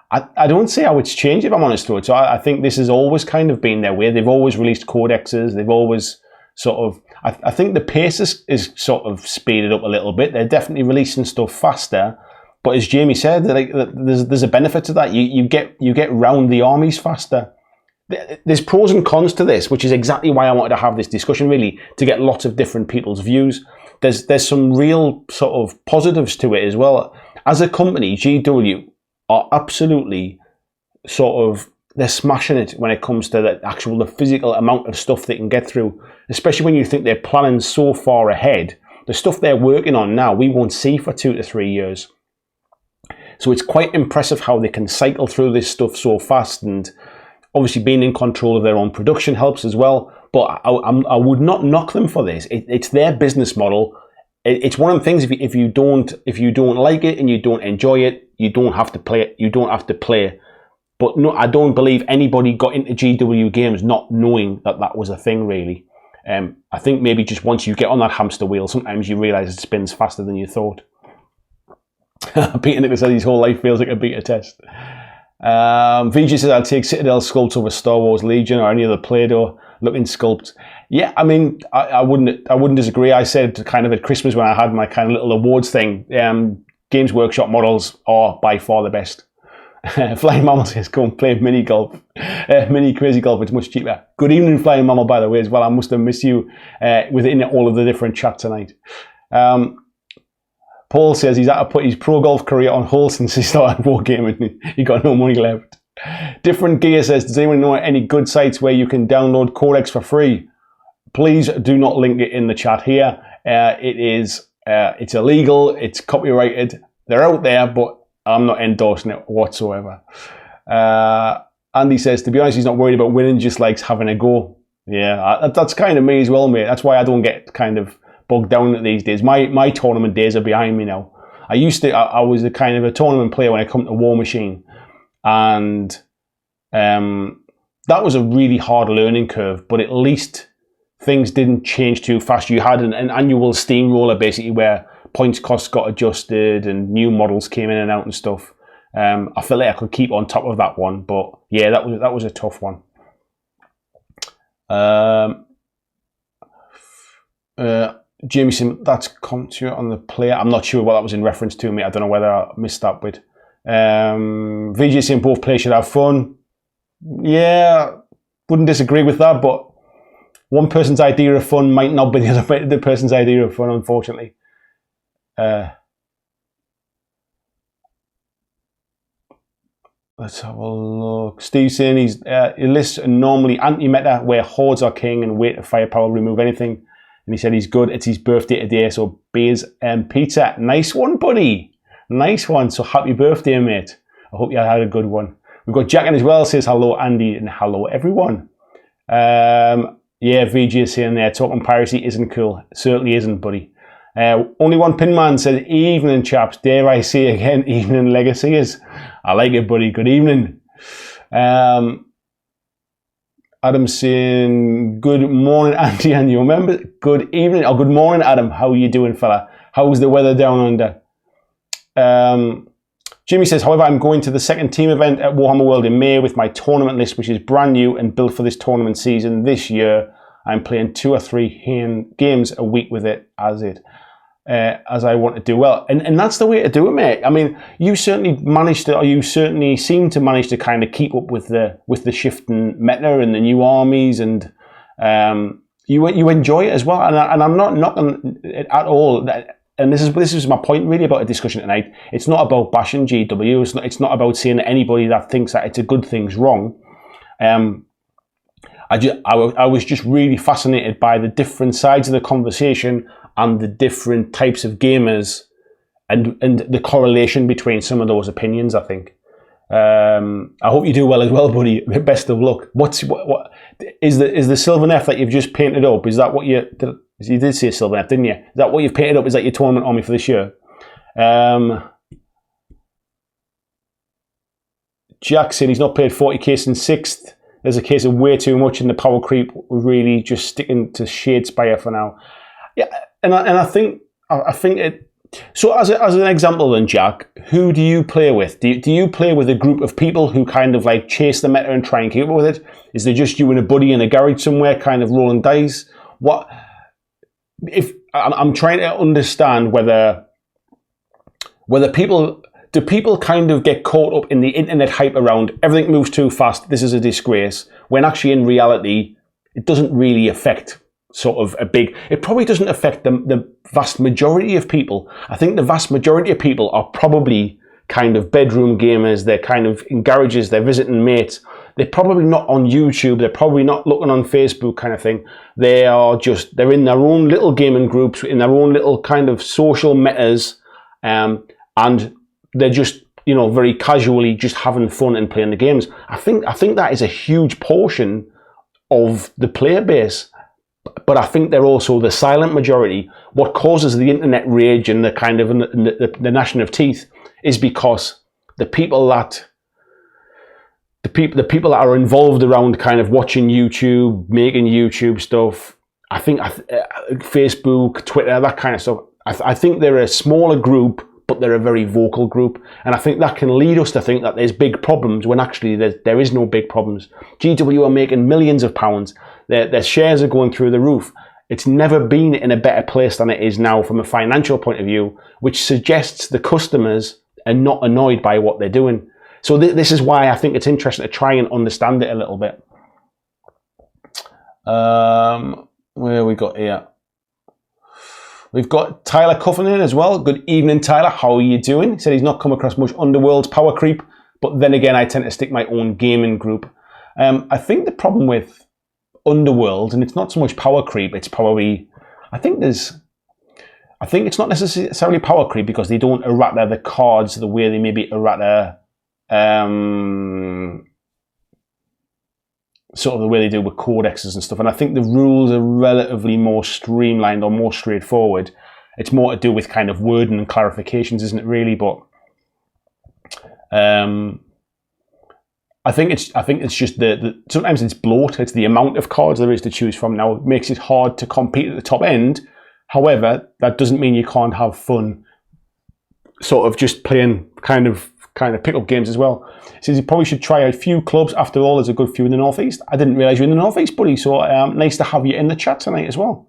I don't see how it's changed, if I'm honest, Throatsaw. I think this has always kind of been their way. They've always released codexes. They've always sort of... I think the pace is sort of speeded up a little bit. They're definitely releasing stuff faster. But as Jamie said, there's a benefit to that. You get round the armies faster. There's pros and cons to this, which is exactly why I wanted to have this discussion, really, to get lots of different people's views. There's some real sort of positives to it as well. As a company, GW are absolutely sort of, they're smashing it when it comes to the physical amount of stuff they can get through, especially when you think they're planning so far ahead. The stuff they're working on now, we won't see for 2 to 3 years. So it's quite impressive how they can cycle through this stuff so fast, and obviously being in control of their own production helps as well. But I would not knock them for this. It's their business model. It's one of the things, if you don't like it and you don't enjoy it, you don't have to play it. You don't have to play. But no, I don't believe anybody got into GW games not knowing that was a thing, really. I think maybe just once you get on that hamster wheel, sometimes you realise it spins faster than you thought. Peter Nicholas said his whole life feels like a beta test. VJ says, I'd take Citadel sculpts over Star Wars Legion or any other Play-Doh looking sculpts. Yeah, I mean, I wouldn't disagree. I said kind of at Christmas when I had my kind of little awards thing, Games Workshop models are by far the best. Flying Mammal says, go and play mini golf. Mini crazy golf, it's much cheaper. Good evening, Flying Mammal, by the way, as well. I must have missed you within all of the different chats tonight. Paul says he's had to put his pro golf career on hold since he started wargaming. He got no money left. Different Gear says, does anyone know any good sites where you can download Codex for free? Please do not link it in the chat here. It's illegal. It's copyrighted. They're out there, but I'm not endorsing it whatsoever. Andy says, to be honest, he's not worried about winning, just likes having a go. Yeah, that's kind of me as well, mate. That's why I don't get kind of bogged down these days. My tournament days are behind me now. I was a kind of a tournament player when I come to War Machine, and that was a really hard learning curve, but at least things didn't change too fast. You had an annual steamroller basically where points costs got adjusted and new models came in and out and stuff. I felt like I could keep on top of that one, but yeah, that was a tough one. Jamie said, that's commentary on the player. I'm not sure what that was in reference to, mate. I don't know whether I missed that bit. VJ saying both players should have fun. Yeah, wouldn't disagree with that, but one person's idea of fun might not be the person's idea of fun, unfortunately. Let's have a look. Steve's saying he lists normally anti-meta where hordes are king and wait to firepower remove anything. And he said he's good. It's his birthday today, so beers and pizza. Nice one, buddy. Nice one. So happy birthday, mate. I hope you had a good one. We've got Jack in as well. Says hello, Andy, and hello, everyone. Yeah, VG is saying there, talking piracy isn't cool. It certainly isn't, buddy. Only one Pinman said, evening, chaps. Dare I say again, evening legacy is. I like it, buddy. Good evening. Adam saying, good morning, Andy. And you remember? Good evening. Oh, good morning, Adam. How are you doing, fella? How's the weather down under? Jimmy says, however, I'm going to the second team event at Warhammer World in May with my tournament list, which is brand new and built for this tournament season. This year, I'm playing 2 or 3 games a week with it as I want to do well. And that's the way to do it, mate. I mean, you certainly seem to manage to kind of keep up with the shifting meta and the new armies, and you enjoy it as well. And I'm not knocking it at all. And this is my point really about a discussion tonight. It's not about bashing GW. It's not about saying that anybody that thinks that it's a good thing's wrong. I was just really fascinated by the different sides of the conversation and the different types of gamers and the correlation between some of those opinions, I think. I hope you do well as well, buddy. Best of luck. What is the silver F that you've just painted up? Is that what you did say silver F, didn't you? Is that what you've painted up? Is that your tournament army for this year? Jack said he's not paid 40k since 6th. There's a case of way too much in the power creep, really just sticking to Shadespire for now. Yeah, and I think it. So as an example then, Jack, who do you play with? Do you play with a group of people who kind of like chase the meta and try and keep up with it? Is there just you and a buddy in a garage somewhere kind of rolling dice? If I'm trying to understand whether people kind of get caught up in the internet hype around everything moves too fast, this is a disgrace, when actually in reality it doesn't really affect it probably doesn't affect the vast majority of people. I think the vast majority of people are probably kind of bedroom gamers. They're kind of in garages, they're visiting mates. They're probably not on YouTube. They're probably not looking on Facebook kind of thing. They're in their own little gaming groups, in their own little kind of social metas. And they're just, very casually just having fun and playing the games. I think that is a huge portion of the player base. But I think they're also the silent majority. What causes the internet rage and the kind of the gnashing of teeth is because the people that are involved around kind of watching YouTube, making YouTube stuff, I think Facebook, Twitter, that kind of stuff. I think they're a smaller group, but they're a very vocal group, and I think that can lead us to think that there's big problems when actually there is no big problems. GW are making millions of pounds. Their shares are going through the roof. It's never been in a better place than it is now from a financial point of view, which suggests the customers are not annoyed by what they're doing. So this is why I think it's interesting to try and understand it a little bit. Where we got here? We've got Tyler Cuffin in as well. Good evening, Tyler. How are you doing? He said he's not come across much Underworld's power creep, but then again, I tend to stick my own gaming group. I think the problem with Underworld, and it's not so much power creep, it's probably, I think it's not necessarily power creep because they don't errata the cards the way they maybe errata sort of the way they do with codexes and stuff. And I think the rules are relatively more streamlined or more straightforward. It's more to do with kind of wording and clarifications, isn't it really? But I think it's just sometimes it's bloat. It's the amount of cards there is to choose from now. It makes it hard to compete at the top end. However, that doesn't mean you can't have fun sort of just playing kind of pick-up games as well. He says you probably should try a few clubs. After all, there's a good few in the Northeast. I didn't realise you're in the Northeast, buddy, so nice to have you in the chat tonight as well.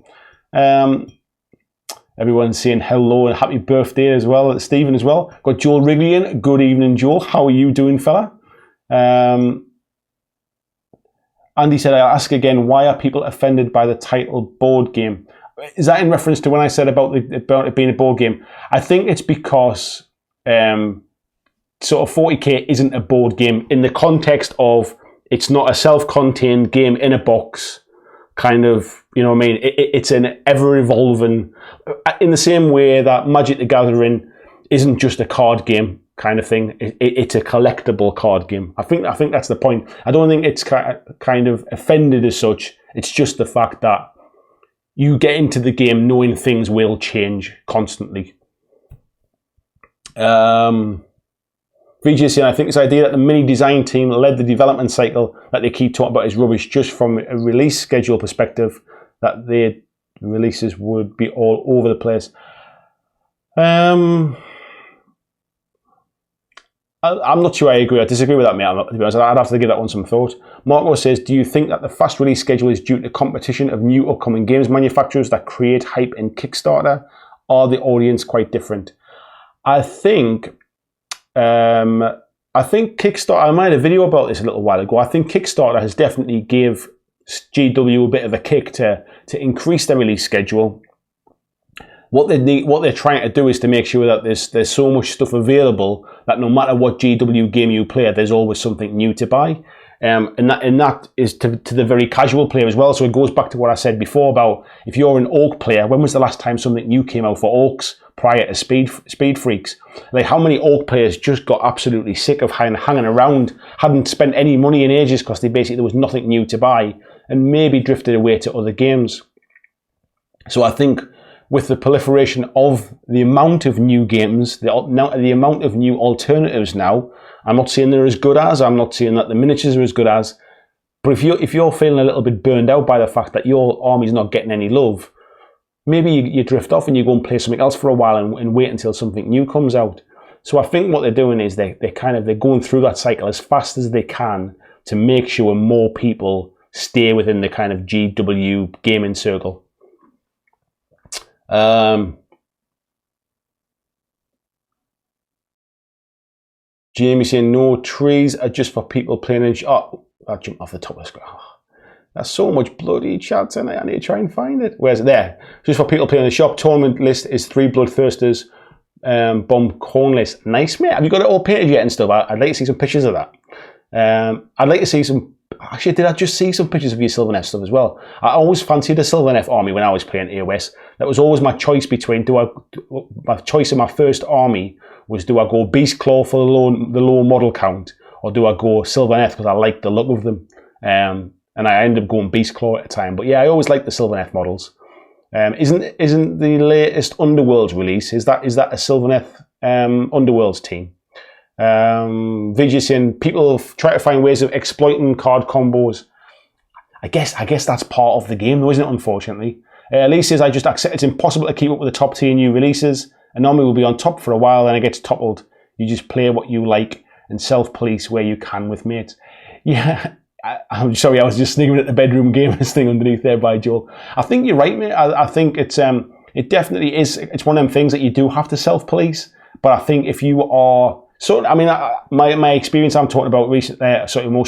Everyone's saying hello and happy birthday as well. Stephen as well. Got Joel Wrigley in. Good evening, Joel. How are you doing, fella? Andy said, "I ask again, why are people offended by the title board game?" Is that in reference to when I said about it being a board game? I think it's because sort of 40k isn't a board game in the context of it's not a self-contained game in a box, kind of, you know what I mean? It's an ever-evolving, in the same way that Magic the Gathering isn't just a card game kind of thing. It's a collectible card game. I think that's the point. I don't think it's kind of offended as such. It's just the fact that you get into the game knowing things will change constantly. VJ saying, I think this idea that the mini design team led the development cycle that they keep talking about is rubbish, just from a release schedule perspective, that their releases would be all over the place. I'm not sure I agree. I disagree with that, mate. To be honest, I'd have to give that one some thought. Marco says, do you think that the fast release schedule is due to competition of new upcoming games manufacturers that create hype in Kickstarter? Are the audience quite different? I think Kickstarter, I made a video about this a little while ago. I think Kickstarter has definitely give GW a bit of a kick to increase their release schedule. What they're trying to do is to make sure that there's so much stuff available that no matter what GW game you play, there's always something new to buy. And that is to the very casual player as well. So it goes back to what I said before about if you're an Orc player, when was the last time something new came out for Orcs prior to Speed Freaks? Like, how many Orc players just got absolutely sick of hanging around, hadn't spent any money in ages because there was nothing new to buy, and maybe drifted away to other games. So I think with the proliferation of the amount of new games, the amount of new alternatives now, I'm not saying they're as good as, I'm not saying that the miniatures are as good as, but if you're feeling a little bit burned out by the fact that your army's not getting any love, maybe you drift off and you go and play something else for a while and wait until something new comes out. So I think what they're doing is they're going through that cycle as fast as they can to make sure more people stay within the kind of GW gaming circle. Jamie saying, no, trees are just for people playing in... Oh, I jumped off the top of the screen. Oh, that's so much bloody chat tonight. I need to try and find it. Where's it? There. Just for people playing in the shop. Tournament list is 3 Bloodthirsters, bomb corn list. Nice, mate. Have you got it all painted yet and stuff? I'd like to see some pictures of that. I'd like to see some... Actually, did I just see some pictures of your Sylvaneth stuff as well? I always fancied a Sylvaneth army when I was playing AOS. That was always my choice between... My choice in my first army was, do I go Beast Claw for the low model count, or do I go Sylvaneth because I like the look of them? And I ended up going Beast Claw at a time. But yeah, I always liked the Sylvaneth models. Isn't the latest Underworlds release, is that a Sylvaneth Underworlds team? Vijay saying, people try to find ways of exploiting card combos. I guess that's part of the game though, isn't it, unfortunately? Lee says, I just accept it's impossible to keep up with the top tier new releases. An army will be on top for a while, then it gets toppled. You just play what you like and self-police where you can with mates. Yeah, I'm sorry, I was just sniggering at the bedroom gamers thing underneath there by Joel. I think you're right, mate. I think it definitely is. It's one of them things that you do have to self-police. But I think if you are... So, I mean, my experience I'm talking about most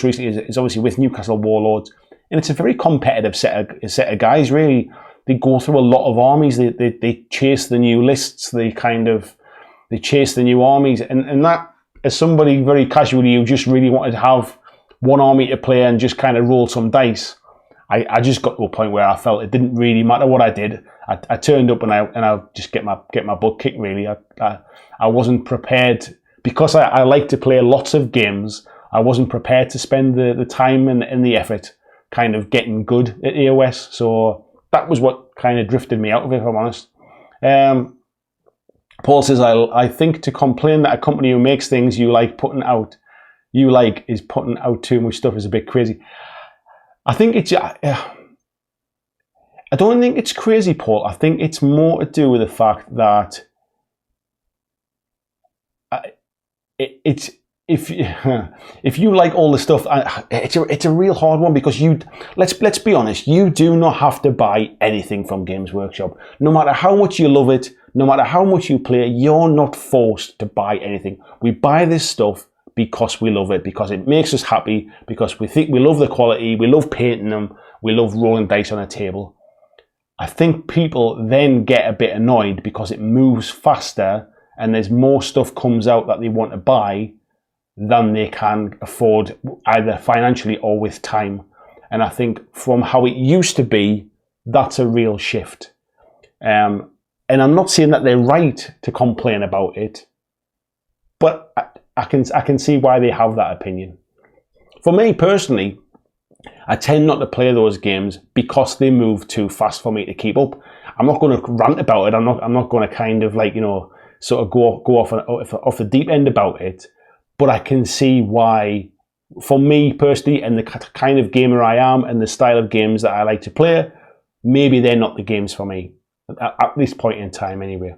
recently is obviously with Newcastle Warlords. And it's a very competitive set of guys, really. They go through a lot of armies. They chase the new lists. They chase the new armies. And that, as somebody very casually who just really wanted to have one army to play and just kind of roll some dice, I just got to a point where I felt it didn't really matter what I did. I turned up and I just get my butt kicked, really. I wasn't prepared, because I like to play lots of games. I wasn't prepared to spend the time and the effort kind of getting good at AOS. So that was what kind of drifted me out of it, if I'm honest. Paul says, I think to complain that a company who makes things you like is putting out too much stuff is a bit crazy. I think it's... I don't think it's crazy, Paul. I think it's more to do with the fact that if you like all the stuff, it's a real hard one, because let's be honest, you do not have to buy anything from Games Workshop. No matter how much you love it, no matter how much you play, you're not forced to buy anything. We buy this stuff because we love it, because it makes us happy, because we think we love the quality, we love painting them, we love rolling dice on a table. I think people then get a bit annoyed because it moves faster and there's more stuff comes out that they want to buy than they can afford, either financially or with time. And I think from how it used to be, that's a real shift. And I'm not saying that they're right to complain about it, but I can see why they have that opinion. For me personally, I tend not to play those games because they move too fast for me to keep up. I'm not going to rant about it. I'm not going to kind of like, sort of go off the deep end about it. But I can see why, for me personally, and the kind of gamer I am and the style of games that I like to play, maybe they're not the games for me at this point in time anyway.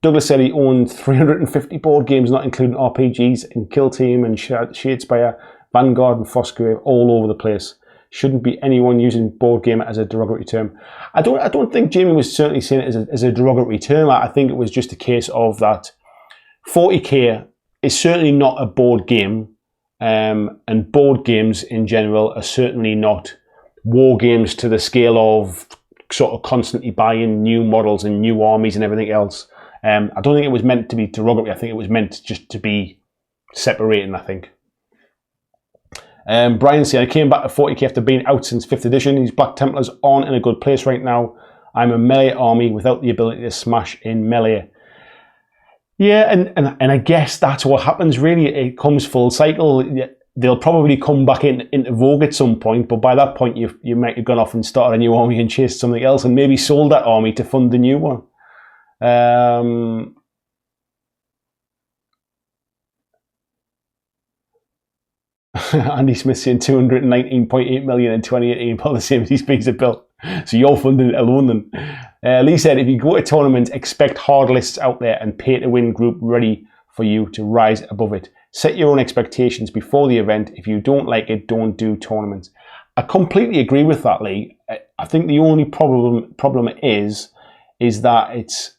Douglas said he owned 350 board games, not including RPGs, in Kill Team and Shadespire, Vanguard and Frostgrave, all over the place. Shouldn't be anyone using board game as a derogatory term. I don't think Jamie was certainly saying it as a derogatory term. I think it was just a case of that 40k is certainly not a board game, and board games in general are certainly not war games to the scale of sort of constantly buying new models and new armies and everything else. I don't think it was meant to be derogatory. I think it was meant just to be separating, I think. Brian said, I came back to 40k after being out since 5th edition. These Black Templars aren't in a good place right now. I'm a melee army without the ability to smash in melee. Yeah, and I guess that's what happens really. It comes full cycle. They'll probably come back into vogue at some point, but by that point you might have gone off and started a new army and chased something else and maybe sold that army to fund the new one. Andy Smith saying 219.8 million in 2018, about the same as these pieces of bill. So you're funding it alone then. Lee said, if you go to tournaments, expect hard lists out there and pay to win group ready for you to rise above it. Set your own expectations before the event. If you don't like it, don't do tournaments. I completely agree with that, Lee. I think the only problem is that it's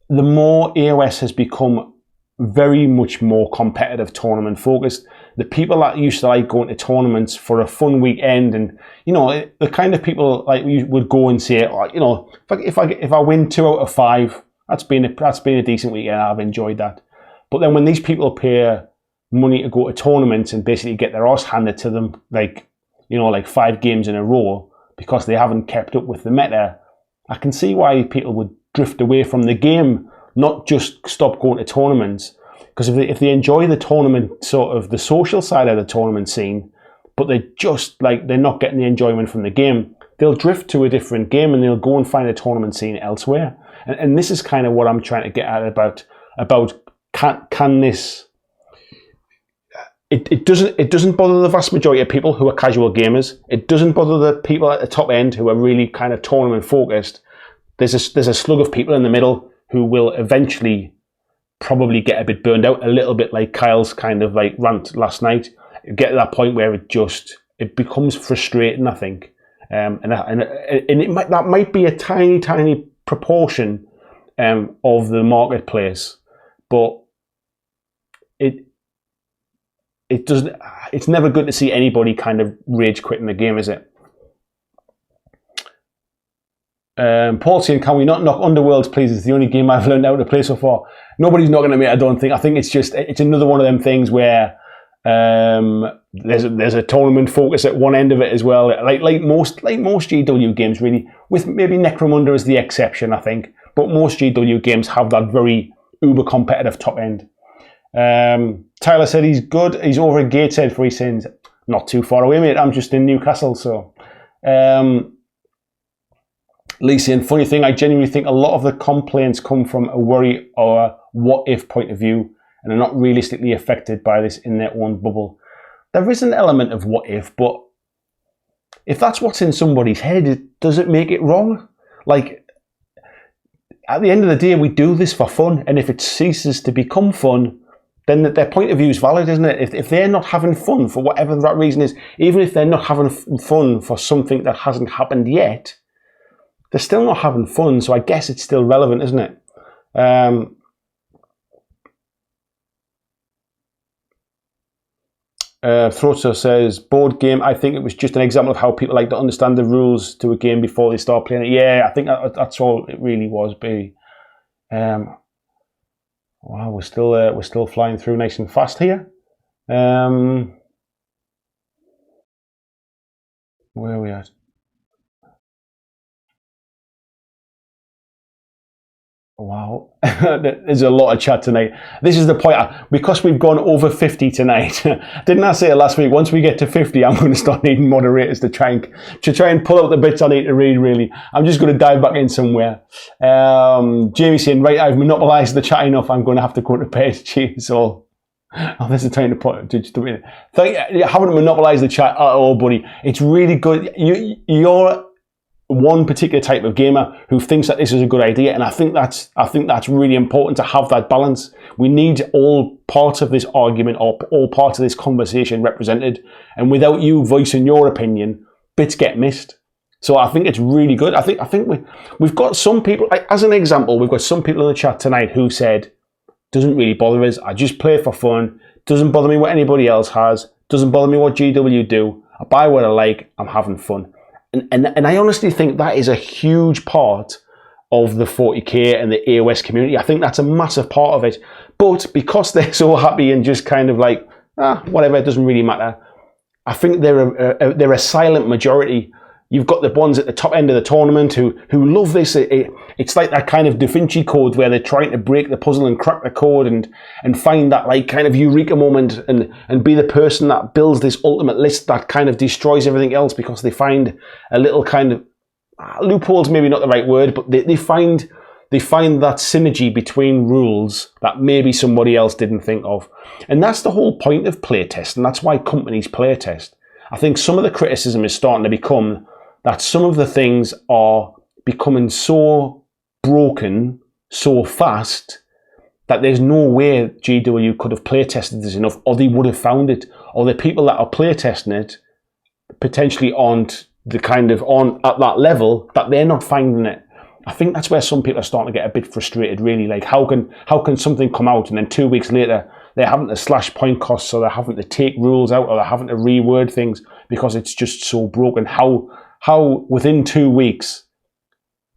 the more AOS has become very much more competitive tournament focused. The people that used to like going to tournaments for a fun weekend, and the kind of people like we would go and say, if I win 2 out of 5, that's been a decent weekend. I've enjoyed that. But then when these people pay money to go to tournaments and basically get their arse handed to them, like 5 games in a row because they haven't kept up with the meta, I can see why people would drift away from the game, not just stop going to tournaments. Because if they enjoy the tournament, sort of the social side of the tournament scene, but they're not getting the enjoyment from the game, they'll drift to a different game and they'll go and find a tournament scene elsewhere. And this is kind of what I'm trying to get at about can this... It doesn't bother the vast majority of people who are casual gamers. It doesn't bother the people at the top end who are really kind of tournament focused. There's a slug of people in the middle who will eventually probably get a bit burned out, a little bit like Kyle's kind of like rant last night. Get to that point where it becomes frustrating, I think, and that might be a tiny proportion of the marketplace, but it doesn't. It's never good to see anybody kind of rage quitting the game, is it? Paul saying, can we not knock Underworlds, please? It's the only game I've learned how to play so far. Nobody's knocking at me, I don't think. I think it's another one of them things where there's a tournament focus at one end of it as well. Like most GW games, really, with maybe Necromunda as the exception, I think. But most GW games have that very uber competitive top end. Tyler said he's good. He's over at Gateshead for his sins. Not too far away, mate. I'm just in Newcastle, so. Lisa, and funny thing, I genuinely think a lot of the complaints come from a worry or what-if point of view and are not realistically affected by this in their own bubble. There is an element of what-if, but if that's what's in somebody's head, does it make it wrong? Like, at the end of the day, we do this for fun, and if it ceases to become fun, then their point of view is valid, isn't it? If they're not having fun for whatever that reason is, even if they're not having fun for something that hasn't happened yet, they're still not having fun, so I guess it's still relevant, isn't it? Throatser says, board game, I think it was just an example of how people like to understand the rules to a game before they start playing it. Yeah, I think that's all it really was, B. Wow, we're still flying through nice and fast here. Where are we at? Wow, there's a lot of chat tonight. This is the point, because we've gone over 50 tonight. Didn't I say it last week? Once we get to 50, I'm going to start needing moderators to try and pull out the bits I need to read, really. I'm just going to dive back in somewhere. Jamie's saying, right, I've monopolised the chat enough. I'm going to have to go to bed. Jeez, oh, this is trying to put it. You haven't monopolised the chat at all, buddy. It's really good. You're one particular type of gamer who thinks that this is a good idea, and I think that's really important to have that balance. We need all parts of this argument or all parts of this conversation represented, and without you voicing your opinion, bits get missed. So I think it's really good. I think we've got some people, as an example, we've got some people in the chat tonight who said, doesn't really bother us, I just play for fun, doesn't bother me what anybody else has, doesn't bother me what GW do, I buy what I like, I'm having fun. And I honestly think that is a huge part of the 40k and the AOS community. I think that's a massive part of it. But because they're so happy and just kind of like, whatever, it doesn't really matter, I think they're a silent majority. You've got the ones at the top end of the tournament who love this. It's like that kind of Da Vinci Code where they're trying to break the puzzle and crack the code and find that like kind of eureka moment and be the person that builds this ultimate list that kind of destroys everything else because they find a little kind of loopholes, maybe not the right word, but they find that synergy between rules that maybe somebody else didn't think of. And that's the whole point of playtest, and that's why companies playtest. I think some of the criticism is starting to become that some of the things are becoming so broken so fast that there's no way GW could have playtested this enough, or they would have found it, or the people that are playtesting it potentially aren't the kind of on at that level that they're not finding it. I think that's where some people are starting to get a bit frustrated, really. Like, how can something come out and then 2 weeks later they're having to slash point costs, or they're having to take rules out, or they're having to reword things because it's just so broken. How within 2 weeks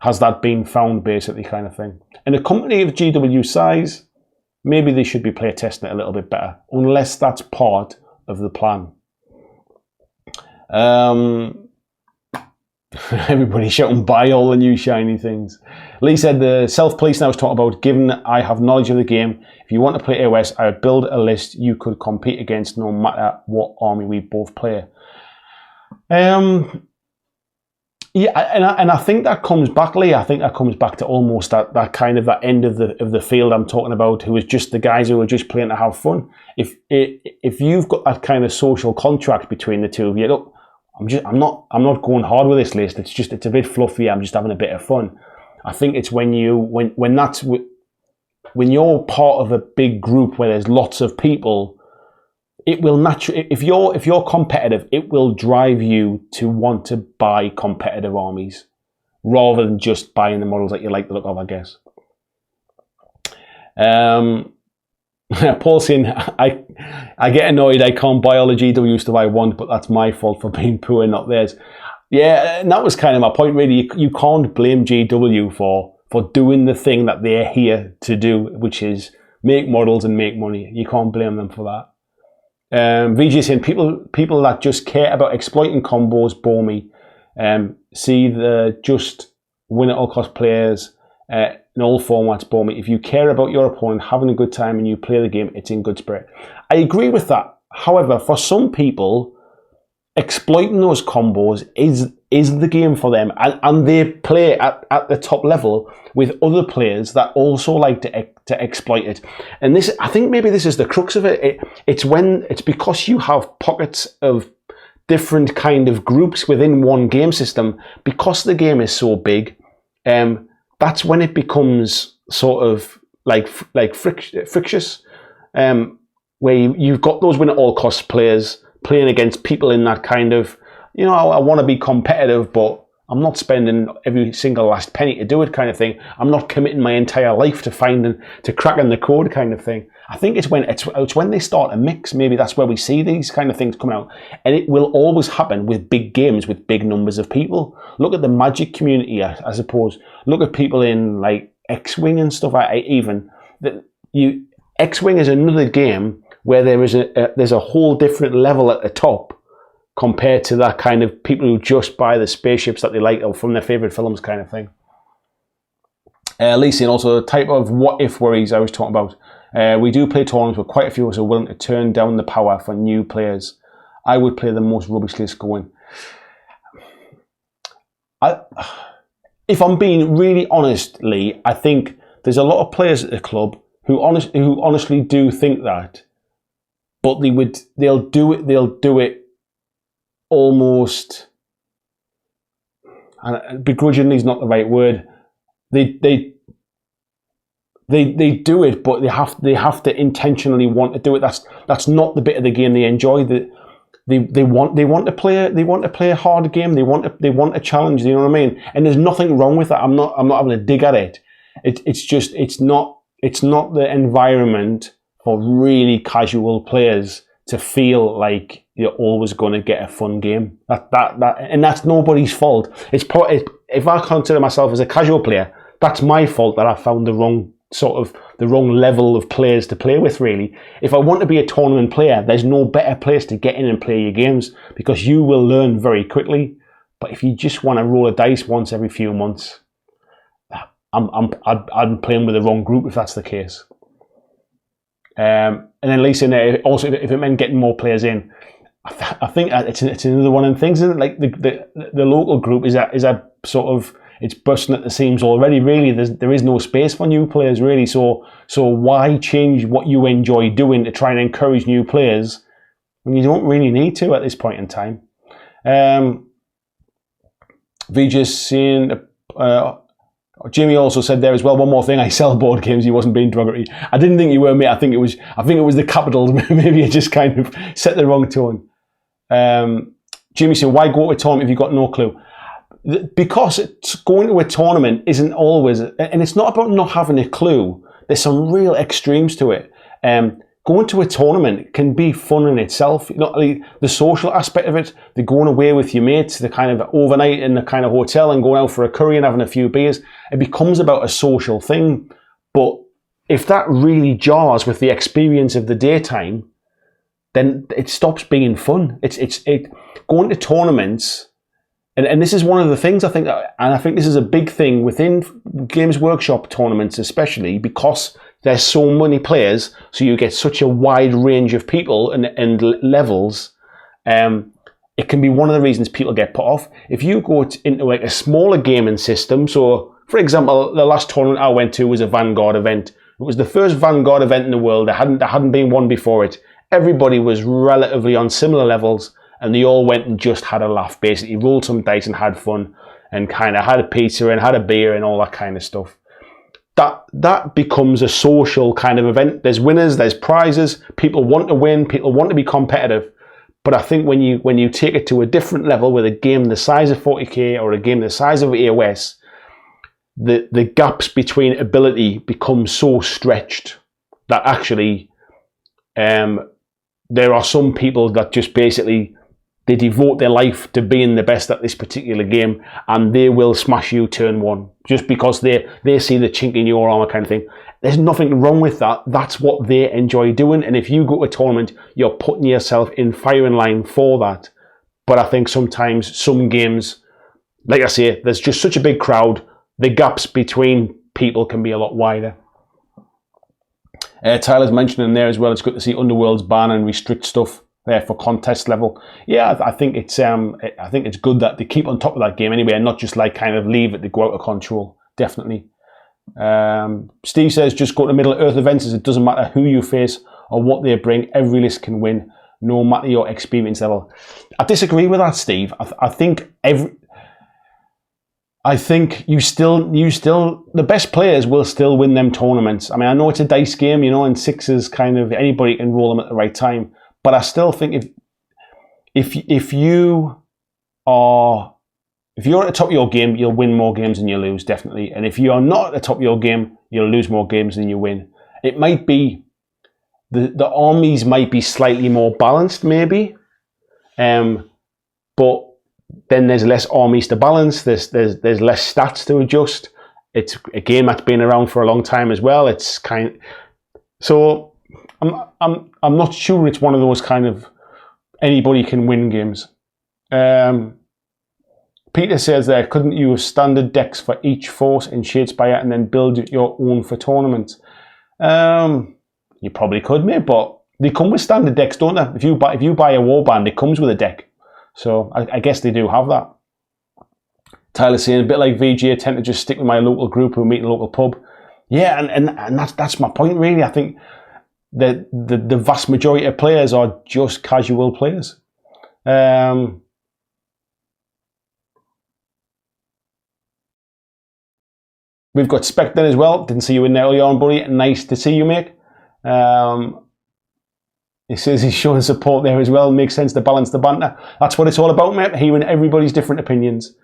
has that been found, basically, kind of thing. In a company of GW size, maybe they should be playtesting it a little bit better, unless that's part of the plan. Everybody shouting, buy all the new shiny things. Lee said, the self-police now is talking about, given I have knowledge of the game, if you want to play AOS, I would build a list you could compete against no matter what army we both play. Yeah, and I think that comes back, Lee. I think that comes back to almost that kind of that end of the field I'm talking about, who is just the guys who are just playing to have fun. If you've got that kind of social contract between the two of you, look, I'm not going hard with this list. It's a bit fluffy. I'm just having a bit of fun. I think it's when you're part of a big group where there's lots of people. It will naturally, if you're competitive, it will drive you to want to buy competitive armies rather than just buying the models that you like the look of, I guess. Paul saying, I get annoyed I can't buy all the GW stuff I want, but that's my fault for being poor, not theirs. Yeah, and that was kind of my point, really. You can't blame GW for doing the thing that they're here to do, which is make models and make money. You can't blame them for that. VJ saying, people that just care about exploiting combos bore me. See the just win at all cost players in all formats bore me. If you care about your opponent having a good time and you play the game, it's in good spirit. I agree with that. However, for some people, exploiting those combos is the game for them, and they play at the top level with other players that also like to exploit it. And this, I think maybe this is the crux of it. It's because you have pockets of different kind of groups within one game system, because the game is so big. That's when it becomes sort of like frictious, where you've got those win at all costs players playing against people in that kind of, I want to be competitive, but I'm not spending every single last penny to do it kind of thing. I'm not committing my entire life to cracking the code kind of thing. I think it's when they start a mix, maybe that's where we see these kind of things coming out. And it will always happen with big games, with big numbers of people. Look at the Magic community, I suppose. Look at people in like X-Wing and stuff. X-Wing is another game where there's a whole different level at the top compared to that kind of people who just buy the spaceships that they like or from their favourite films kind of thing. Lisa, and also the type of what-if worries I was talking about. We do play tournaments with quite a few of us are willing to turn down the power for new players. I would play the most rubbish list going. If I'm being really honest, Lee, I think there's a lot of players at the club who honestly do think that, but they'll do it almost, and begrudgingly is not the right word. They do it, but they have to intentionally want to do it. That's not the bit of the game they enjoy. They want to play a hard game. They want a challenge. You know what I mean? And there's nothing wrong with that. I'm not having a dig at it. It's not the environment for really casual players to feel like you're always going to get a fun game. And that's nobody's fault. If I consider myself as a casual player, that's my fault that I found the wrong level of players to play with, really. If I want to be a tournament player, there's no better place to get in and play your games because you will learn very quickly. But if you just want to roll a dice once every few months, I'm playing with the wrong group if that's the case. And then Lisa, also if it meant getting more players in, I think it's another one of the things, isn't it? Like the local group is a sort of, it's bursting at the seams already. Really, there is no space for new players really. So why change what you enjoy doing to try and encourage new players when you don't really need to at this point in time? Vijay's saying. Jimmy also said there as well, one more thing, I sell board games. He wasn't being derogatory. I didn't think you were, mate. I think it was the capitals. Maybe you just kind of set the wrong tone. Jimmy said, why go to a tournament if you've got no clue? Because going to a tournament isn't always, and it's not about not having a clue. There's some real extremes to it. Going to a tournament can be fun in itself. Not only the social aspect of it, the going away with your mates, the kind of overnight in the kind of hotel and going out for a curry and having a few beers. It becomes about a social thing. But if that really jars with the experience of the daytime, then it stops being fun. It's going to tournaments, and this is one of the things I think, and I think this is a big thing within Games Workshop tournaments, especially because there's so many players, so you get such a wide range of people and levels. It can be one of the reasons people get put off. If you go into like a smaller gaming system, so for example, the last tournament I went to was a Vanguard event. It was the first Vanguard event in the world. There hadn't been one before it. Everybody was relatively on similar levels, and they all went and just had a laugh, basically rolled some dice and had fun, and kind of had a pizza and had a beer and all that kind of stuff. That becomes a social kind of event. There's winners, there's prizes, people want to win, people want to be competitive. But I think when you take it to a different level with a game the size of 40k or a game the size of AOS, the gaps between ability become so stretched that actually there are some people that just basically they devote their life to being the best at this particular game, and they will smash you turn one just because they see the chink in your armor kind of thing. There's nothing wrong with that. That's what they enjoy doing. And if you go to a tournament, you're putting yourself in firing line for that. But I think sometimes some games, like I say, there's just such a big crowd. The gaps between people can be a lot wider. Tyler's mentioning there as well, it's good to see Underworld's ban and restrict stuff there for contest level. Yeah, I think it's good that they keep on top of that game anyway, and not just like kind of leave it to go out of control. Definitely. Steve says just go to Middle Earth events, as it doesn't matter who you face or what they bring. Every list can win, no matter your experience level. I disagree with that, Steve. I think you still the best players will still win them tournaments. I mean, I know it's a dice game, and sixes kind of anybody can roll them at the right time. But I still think if you are if you're at the top of your game, you'll win more games than you lose, definitely. And if you're not at the top of your game, you'll lose more games than you win. It might be the armies might be slightly more balanced, maybe, but then there's less armies to balance. There's less stats to adjust. It's a game that's been around for a long time as well. It's so I'm not sure it's one of those kind of anybody can win games. Peter says there, couldn't you have standard decks for each force in Shadespire and then build your own for tournaments? You probably could, mate, but they come with standard decks, don't they? If you buy a warband, it comes with a deck. So I guess they do have that. Tyler's saying, a bit like VG, I tend to just stick with my local group who meet in a local pub. Yeah, and that's my point, really. I think that the vast majority of players are just casual players. We've got Spectre as well. Didn't see you in there earlier on, buddy. Nice to see you, mate. He says he's showing support there as well. Makes sense to balance the banter. That's what it's all about, mate. Hearing everybody's different opinions.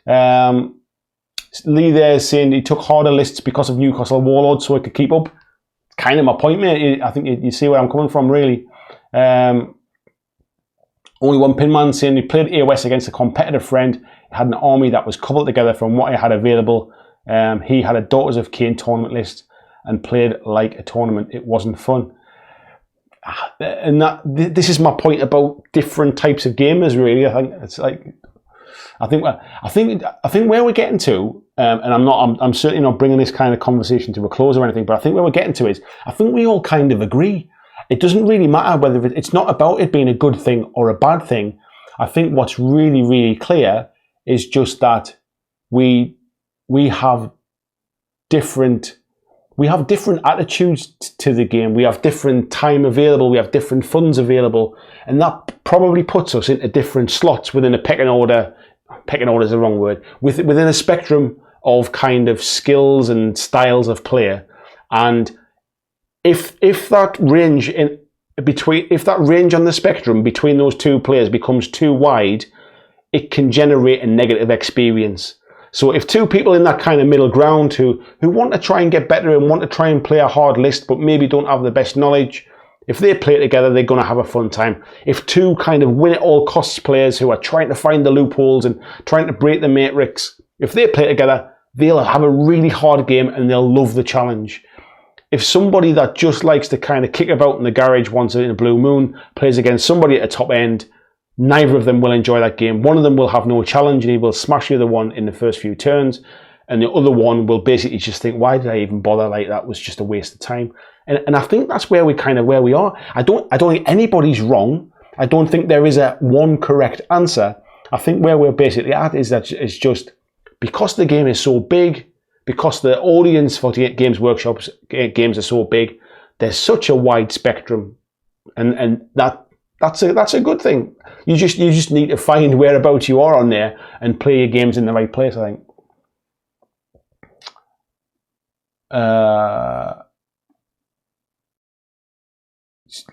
Lee there is saying he took harder lists because of Newcastle Warlords so he could keep up. Kind of my point, mate. I think you see where I'm coming from, really. Only one Pinman saying he played AOS against a competitive friend. He had an army that was cobbled together from what he had available. He had a Daughters of Cain tournament list and played like a tournament. It wasn't fun. And this is my point about different types of gamers, really. I think it's like, I think where we're getting to, and I'm certainly not bringing this kind of conversation to a close or anything, but I think where we're getting to is, I think we all kind of agree. It doesn't really matter whether it's not about it being a good thing or a bad thing. I think what's really, really clear is just that we have different attitudes to the game. We have different time available. We have different funds available, and that probably puts us into different slots within a pecking order. Pecking order is the wrong word. Within a spectrum of kind of skills and styles of player, and if that range on the spectrum between those two players becomes too wide, it can generate a negative experience. So if two people in that kind of middle ground who want to try and get better and want to try and play a hard list but maybe don't have the best knowledge, if they play together, they're going to have a fun time. If two kind of win at all costs players who are trying to find the loopholes and trying to break the matrix, if they play together, they'll have a really hard game and they'll love the challenge. If somebody that just likes to kind of kick about in the garage once in a blue moon plays against somebody at the top end, neither of them will enjoy that game. One of them will have no challenge and he will smash the other one in the first few turns. And the other one will basically just think, why did I even bother? Like, that was just a waste of time. And I think that's where we are. I don't think anybody's wrong. I don't think there is a one correct answer. I think where we're basically at is that it's just because the game is so big, because the audience for Games Workshop's games are so big, there's such a wide spectrum. And that's a good thing. You just need to find whereabouts you are on there and play your games in the right place, I think.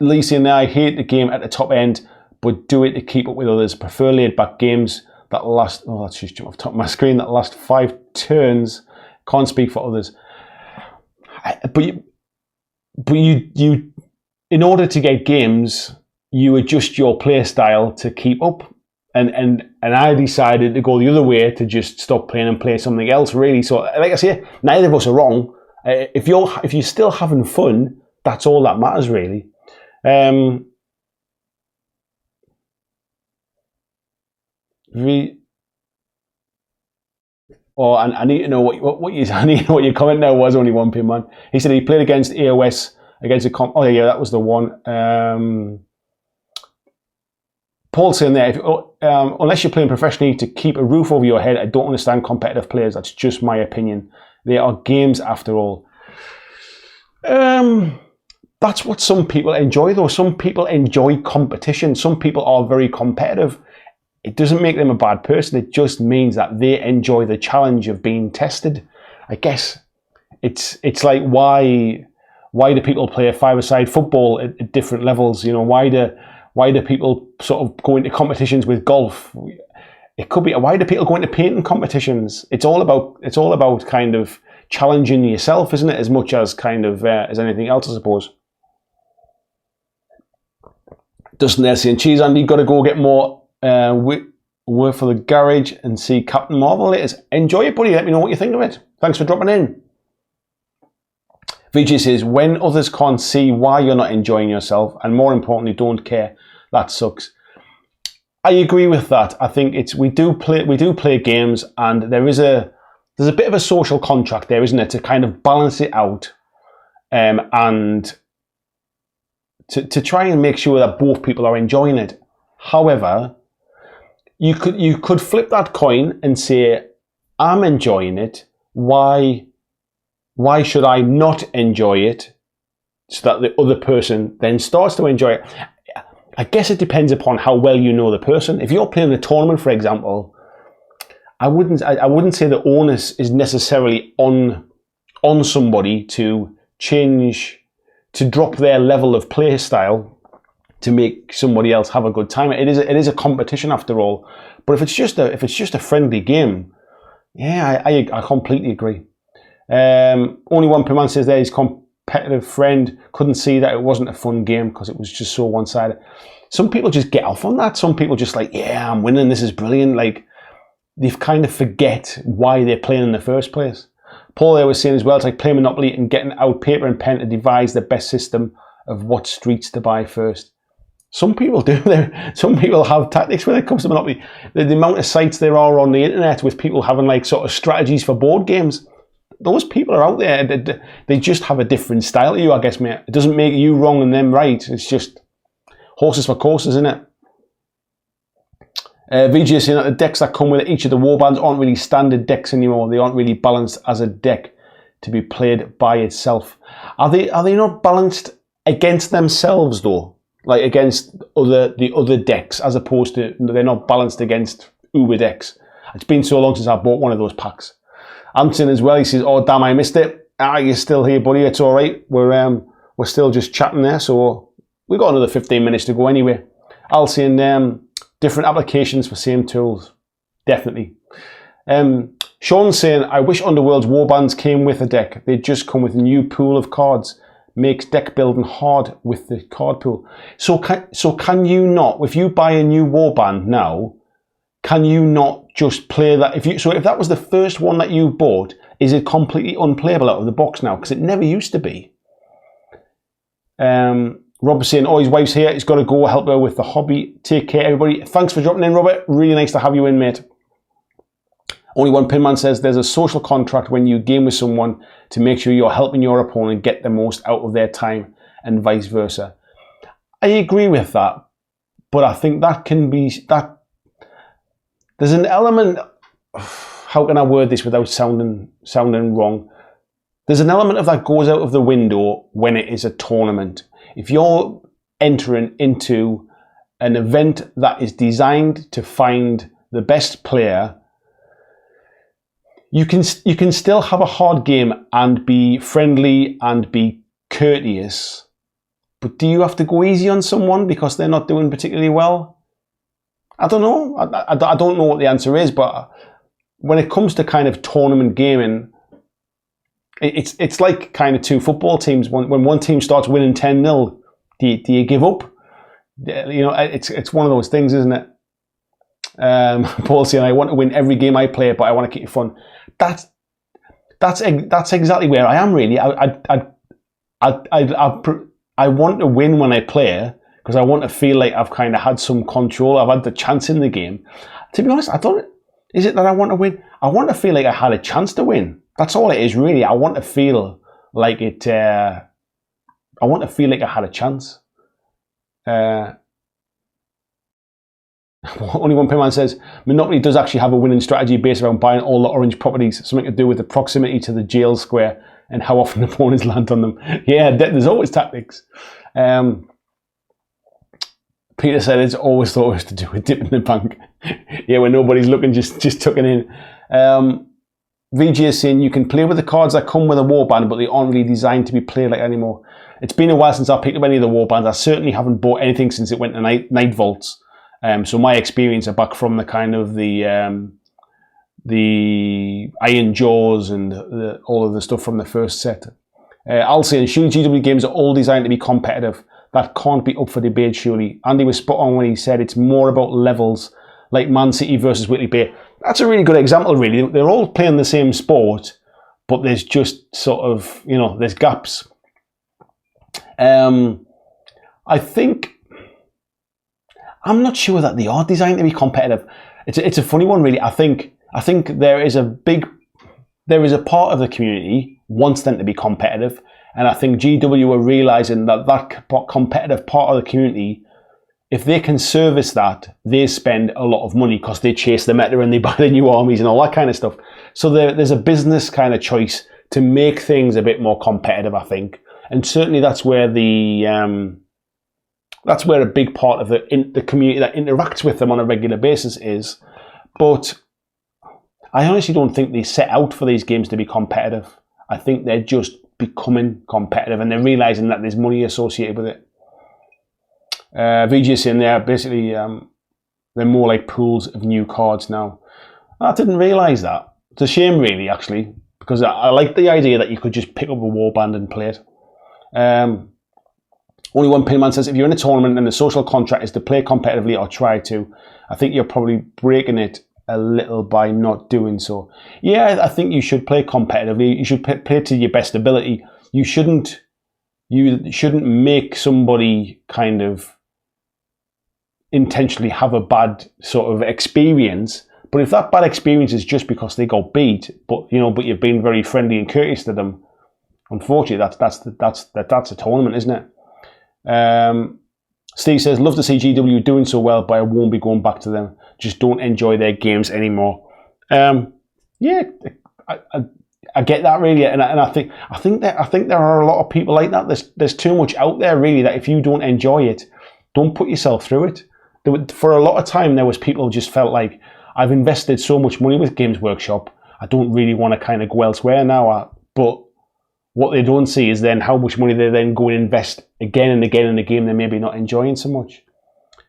Lisa and I hate the game at the top end, but do it to keep up with others. Prefer laid back games that last, that's just jumped off the top of my screen, that last 5 turns. Can't speak for others. But you in order to get games, you adjust your play style to keep up. And I decided to go the other way, to just stop playing and play something else, really. So, like I say, neither of us are wrong. If you're still having fun, that's all that matters, really. And I need to know what your comment now was. Only one pin, man. He said he played against AOS against a comp. Oh yeah, that was the one. Paul's saying there, unless you're playing professionally to keep a roof over your head, I don't understand competitive players. That's just my opinion. They are games after all. That's what some people enjoy, though. Some people enjoy competition. Some people are very competitive. It doesn't make them a bad person. It just means that they enjoy the challenge of being tested. I guess it's like why do people play a five-a-side football at different levels? You know, why do people sort of go into competitions with golf? It could be, why do people go into painting competitions? It's all about kind of challenging yourself, isn't it? As much as kind of as anything else, I suppose. Dustin there saying, cheese, Andy, got to go get more work for the garage and see Captain Marvel latest. Enjoy it, buddy. Let me know what you think of it. Thanks for dropping in. VJ says, when others can't see why you're not enjoying yourself, and more importantly, don't care, that sucks. I agree with that. I think we do play games, and there's a bit of a social contract there, isn't it, to kind of balance it out, and to try and make sure that both people are enjoying it. However, you could flip that coin and say, I'm enjoying it. Why should I not enjoy it, so that the other person then starts to enjoy it? I guess it depends upon how well you know the person. If you're playing a tournament, for example, I wouldn't say the onus is necessarily on somebody to drop their level of play style to make somebody else have a good time. It is a competition after all. But if it's just a friendly game, yeah, I completely agree. Only one per man says there, his competitive friend couldn't see that it wasn't a fun game because it was just so one-sided. Some people just get off on that. Some people just like, yeah, I'm winning, this is brilliant. Like, they kind of forget why they're playing in the first place. Paul there was saying as well, it's like playing Monopoly and getting out paper and pen to devise the best system of what streets to buy first. Some people do. Some people have tactics when it comes to Monopoly. The amount of sites there are on the internet with people having like sort of strategies for board games, those people are out there. They just have a different style to you, I guess, mate. It doesn't make you wrong and them right. It's just horses for courses, isn't it? VJ is saying that the decks that come with each of the warbands aren't really standard decks anymore. They aren't really balanced as a deck to be played by itself. Are they not balanced against themselves though? Like against the other decks, as opposed to they're not balanced against Uber decks. It's been so long since I bought one of those packs. Anton as well, he says, oh damn, I missed it. You're still here, buddy, it's alright. We're still just chatting there, so we've got another 15 minutes to go anyway. I'll see in different applications for same tools. Definitely. Sean's saying, I wish Underworld's warbands came with a deck. They just come with a new pool of cards. Makes deck building hard with the card pool. So can you not, if you buy a new warband now, can you not just play that? If that was the first one that you bought, is it completely unplayable out of the box now? Because it never used to be. Rob's saying, oh, his wife's here. He's got to go help her with the hobby. Take care, everybody. Thanks for dropping in, Robert. Really nice to have you in, mate. Only one pinman says, there's a social contract when you game with someone to make sure you're helping your opponent get the most out of their time and vice versa. I agree with that, but I think that can be, there's an element, how can I word this without sounding wrong? There's an element of that goes out of the window when it is a tournament. If you're entering into an event that is designed to find the best player, you can still have a hard game and be friendly and be courteous, but do you have to go easy on someone because they're not doing particularly well? I don't know. I don't know what the answer is, but when it comes to kind of tournament gaming, it's like kind of two football teams. When one team starts winning 10-0, do you give up? You know, it's one of those things, isn't it? Paul saying, I want to win every game I play, but I want to keep it fun. That's exactly where I am, really. I want to win when I play because I want to feel like I've kind of had some control. I've had the chance in the game. To be honest, is it that I want to win? I want to feel like I had a chance to win. That's all it is, really. I want to feel like it. I want to feel like I had a chance. Only one Pinman says, Monopoly does actually have a winning strategy based around buying all the orange properties, something to do with the proximity to the jail square and how often opponents land on them. Yeah, there's always tactics. Peter said it's always thought it was to do with dipping the bank. Yeah, when nobody's looking, just tucking in. VG is saying you can play with the cards that come with a warband, but they aren't really designed to be played like anymore. It's been a while since I picked up any of the warbands. I certainly haven't bought anything since it went to Night Vaults. So my experience are back from the kind of the Iron Jaws and all of the stuff from the first set. I'll say, surely GW games are all designed to be competitive. That can't be up for debate, surely. Andy was spot on when he said it's more about levels, like Man City versus Whitley Bay. That's a really good example, really. They're all playing the same sport, but there's just sort of, there's gaps. I think, I'm not sure that they are designed to be competitive. It's a funny one, really. I think there is a part of the community wants them to be competitive, and I think GW are realizing that competitive part of the community, if they can service that, they spend a lot of money because they chase the meta and they buy the new armies and all that kind of stuff. So there's a business kind of choice to make things a bit more competitive, I think, and certainly that's where a big part of the community that interacts with them on a regular basis is. But I honestly don't think they set out for these games to be competitive. I think they're just becoming competitive and they're realising that there's money associated with it. VG is saying there, basically, they're more like pools of new cards now. I didn't realise that. It's a shame, really, actually, because I like the idea that you could just pick up a warband and play it. Only one Pinman says, if you're in a tournament and the social contract is to play competitively or try to, I think you're probably breaking it a little by not doing so. Yeah, I think you should play competitively. You should play to your best ability. You shouldn't make somebody kind of intentionally have a bad sort of experience. But if that bad experience is just because they got beat, but you've been very friendly and courteous to them, unfortunately, that's a tournament, isn't it? Steve says, love to see GW doing so well, but I won't be going back to them. Just don't enjoy their games anymore. Yeah, I get that, really, and I think there are a lot of people like that. There's too much out there, really, that if you don't enjoy it, don't put yourself through it. For a lot of time, there was people who just felt like, I've invested so much money with Games Workshop, I don't really want to kind of go elsewhere now. But what they don't see is then how much money they then go and invest again and again in a game they're maybe not enjoying so much.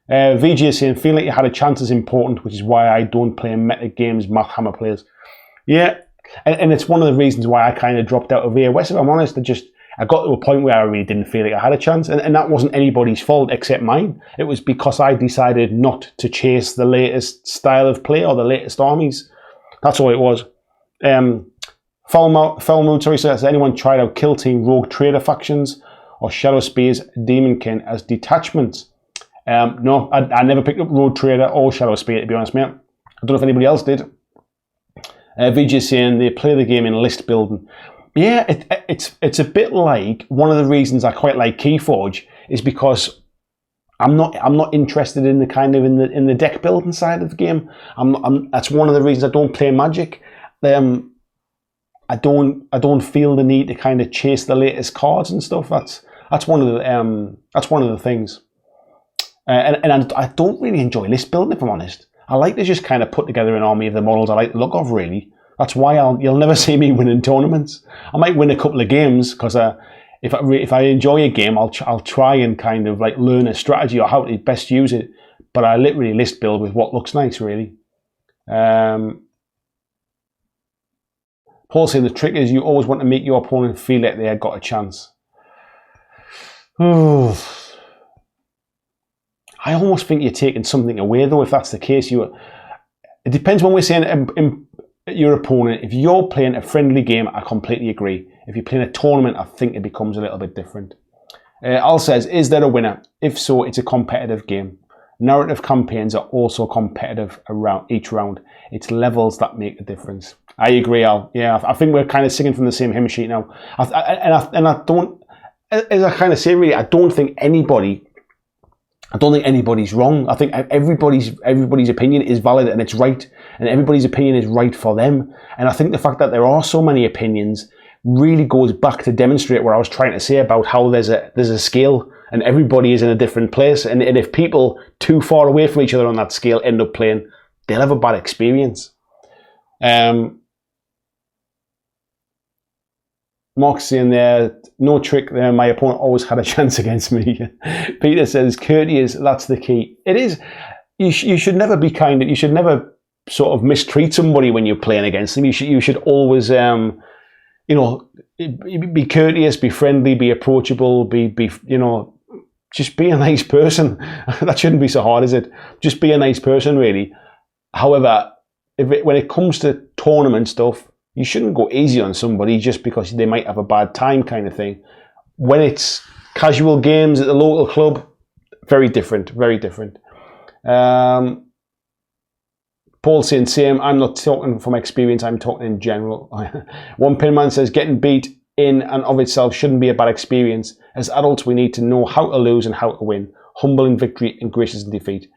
VG is saying, feel like you had a chance is important, which is why I don't play meta games Math Hammer players. Yeah, and it's one of the reasons why I kind of dropped out of AOS, if I'm honest. I got to a point where I really didn't feel like I had a chance, and that wasn't anybody's fault except mine. It was because I decided not to chase the latest style of play or the latest armies. That's all it was. Foul Mood, sorry, says, has anyone tried out Kill Team Rogue Trader factions or Shadow Spears Demonkin as detachments? No, I never picked up Rogue Trader or Shadow Spear, to be honest, mate. I don't know if anybody else did. VJ saying they play the game in list building. Yeah, it's a bit like, one of the reasons I quite like Keyforge is because I'm not interested in the kind of in the deck building side of the game. That's one of the reasons I don't play Magic. I don't feel the need to kind of chase the latest cards and stuff. That's one of the things. And I don't really enjoy list building, if I'm honest. I like to just kind of put together an army of the models I like the look of, really. That's why you'll never see me winning tournaments. I might win a couple of games because if I enjoy a game, I'll try and kind of like learn a strategy or how to best use it. But I literally list build with what looks nice, really. Paul saying the trick is you always want to make your opponent feel like they had got a chance. I almost think you're taking something away, though, if that's the case. It depends when we're saying your opponent. If you're playing a friendly game, I completely agree. If you're playing a tournament, I think it becomes a little bit different. Al says, is there a winner? If so, it's a competitive game. Narrative campaigns are also competitive around each round. It's levels that make a difference. I agree, Al. Yeah, I think we're kind of singing from the same hymn sheet now. I don't, as I kind of say, really, I don't think anybody's wrong. I think everybody's opinion is valid and it's right, and everybody's opinion is right for them. And I think the fact that there are so many opinions really goes back to demonstrate what I was trying to say about how there's a scale and everybody is in a different place. And if people too far away from each other on that scale end up playing, they'll have a bad experience. Mark's saying there, no trick there, my opponent always had a chance against me. Peter says, courteous, that's the key. It is. you should never be kind. You should never sort of mistreat somebody when you're playing against them. You should always be courteous, be friendly, be approachable, be just be a nice person. That shouldn't be so hard, is it? Just be a nice person, really. However, when it comes to tournament stuff, you shouldn't go easy on somebody just because they might have a bad time, kind of thing. When it's casual games at the local club, very different, very different. Paul saying same. I'm not talking from experience, I'm talking in general. One Pinman says getting beat in and of itself shouldn't be a bad experience. As adults, we need to know how to lose and how to win. Humble in victory and gracious in defeat.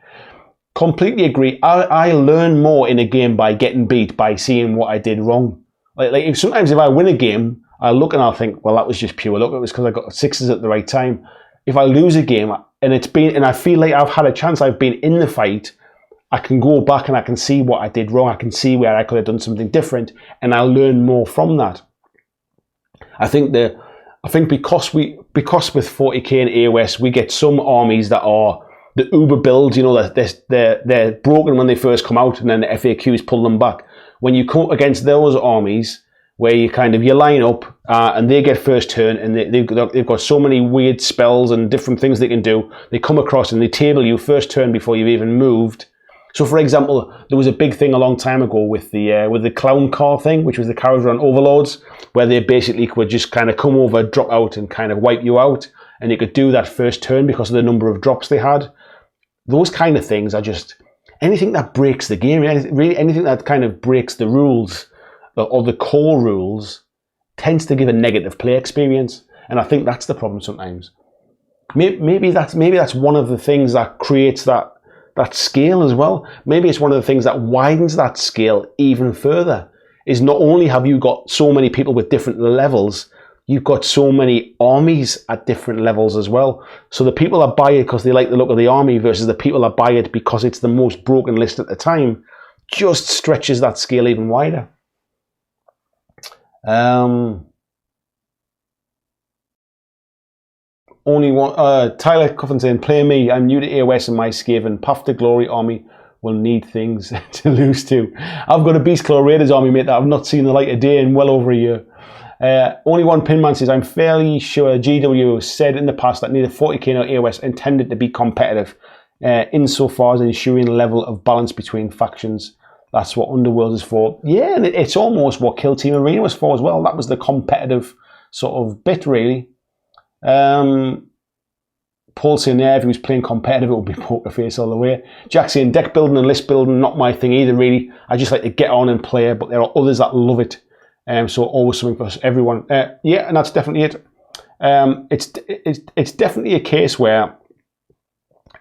Completely agree. I learn more in a game by getting beat, by seeing what I did wrong. Like sometimes if I win a game, I look and I'll think, well, that was just pure luck. It was because I got sixes at the right time. If I lose a game and I feel like I've had a chance, I've been in the fight, I can go back and I can see what I did wrong. I can see where I could have done something different, and I'll learn more from that. I think because with 40k and AOS, we get some armies that are the uber builds. They're broken when they first come out, and then the FAQs pull them back. When you come up against those armies where you line up and they get first turn, and they've got so many weird spells and different things they can do. They come across and they table you first turn before you've even moved. So, for example, there was a big thing a long time ago with the clown car thing, which was the Kharadron overlords, where they basically could just kind of come over, drop out, and kind of wipe you out. And you could do that first turn because of the number of drops they had. Those kind of things are just anything that breaks the game, really anything that kind of breaks the rules or the core rules tends to give a negative play experience. And I think that's the problem sometimes. Maybe that's one of the things that creates that scale as well. Maybe it's one of the things that widens that scale even further, is not only have you got so many people with different levels, you've got so many armies at different levels as well. So the people that buy it because they like the look of the army versus the people that buy it because it's the most broken list at the time just stretches that scale even wider. Only one. Tyler Cuffin saying, play me. I'm new to AOS and my Skaven. Path to Glory army will need things to lose to. I've got a Beastclaw Raiders army, mate, that I've not seen the light of day in well over a year. Only One Pinman says, I'm fairly sure GW said in the past that neither 40k nor AOS intended to be competitive insofar as ensuring a level of balance between factions. That's what Underworld is for. Yeah, and it's almost what Kill Team Arena was for as well. That was the competitive sort of bit, really. Paul saying, yeah, if he was playing competitive, it would be poker face all the way. Jack saying, deck building and list building, not my thing either, really. I just like to get on and play, but there are others that love it. So always something for everyone. Yeah, and that's definitely it. It's definitely a case where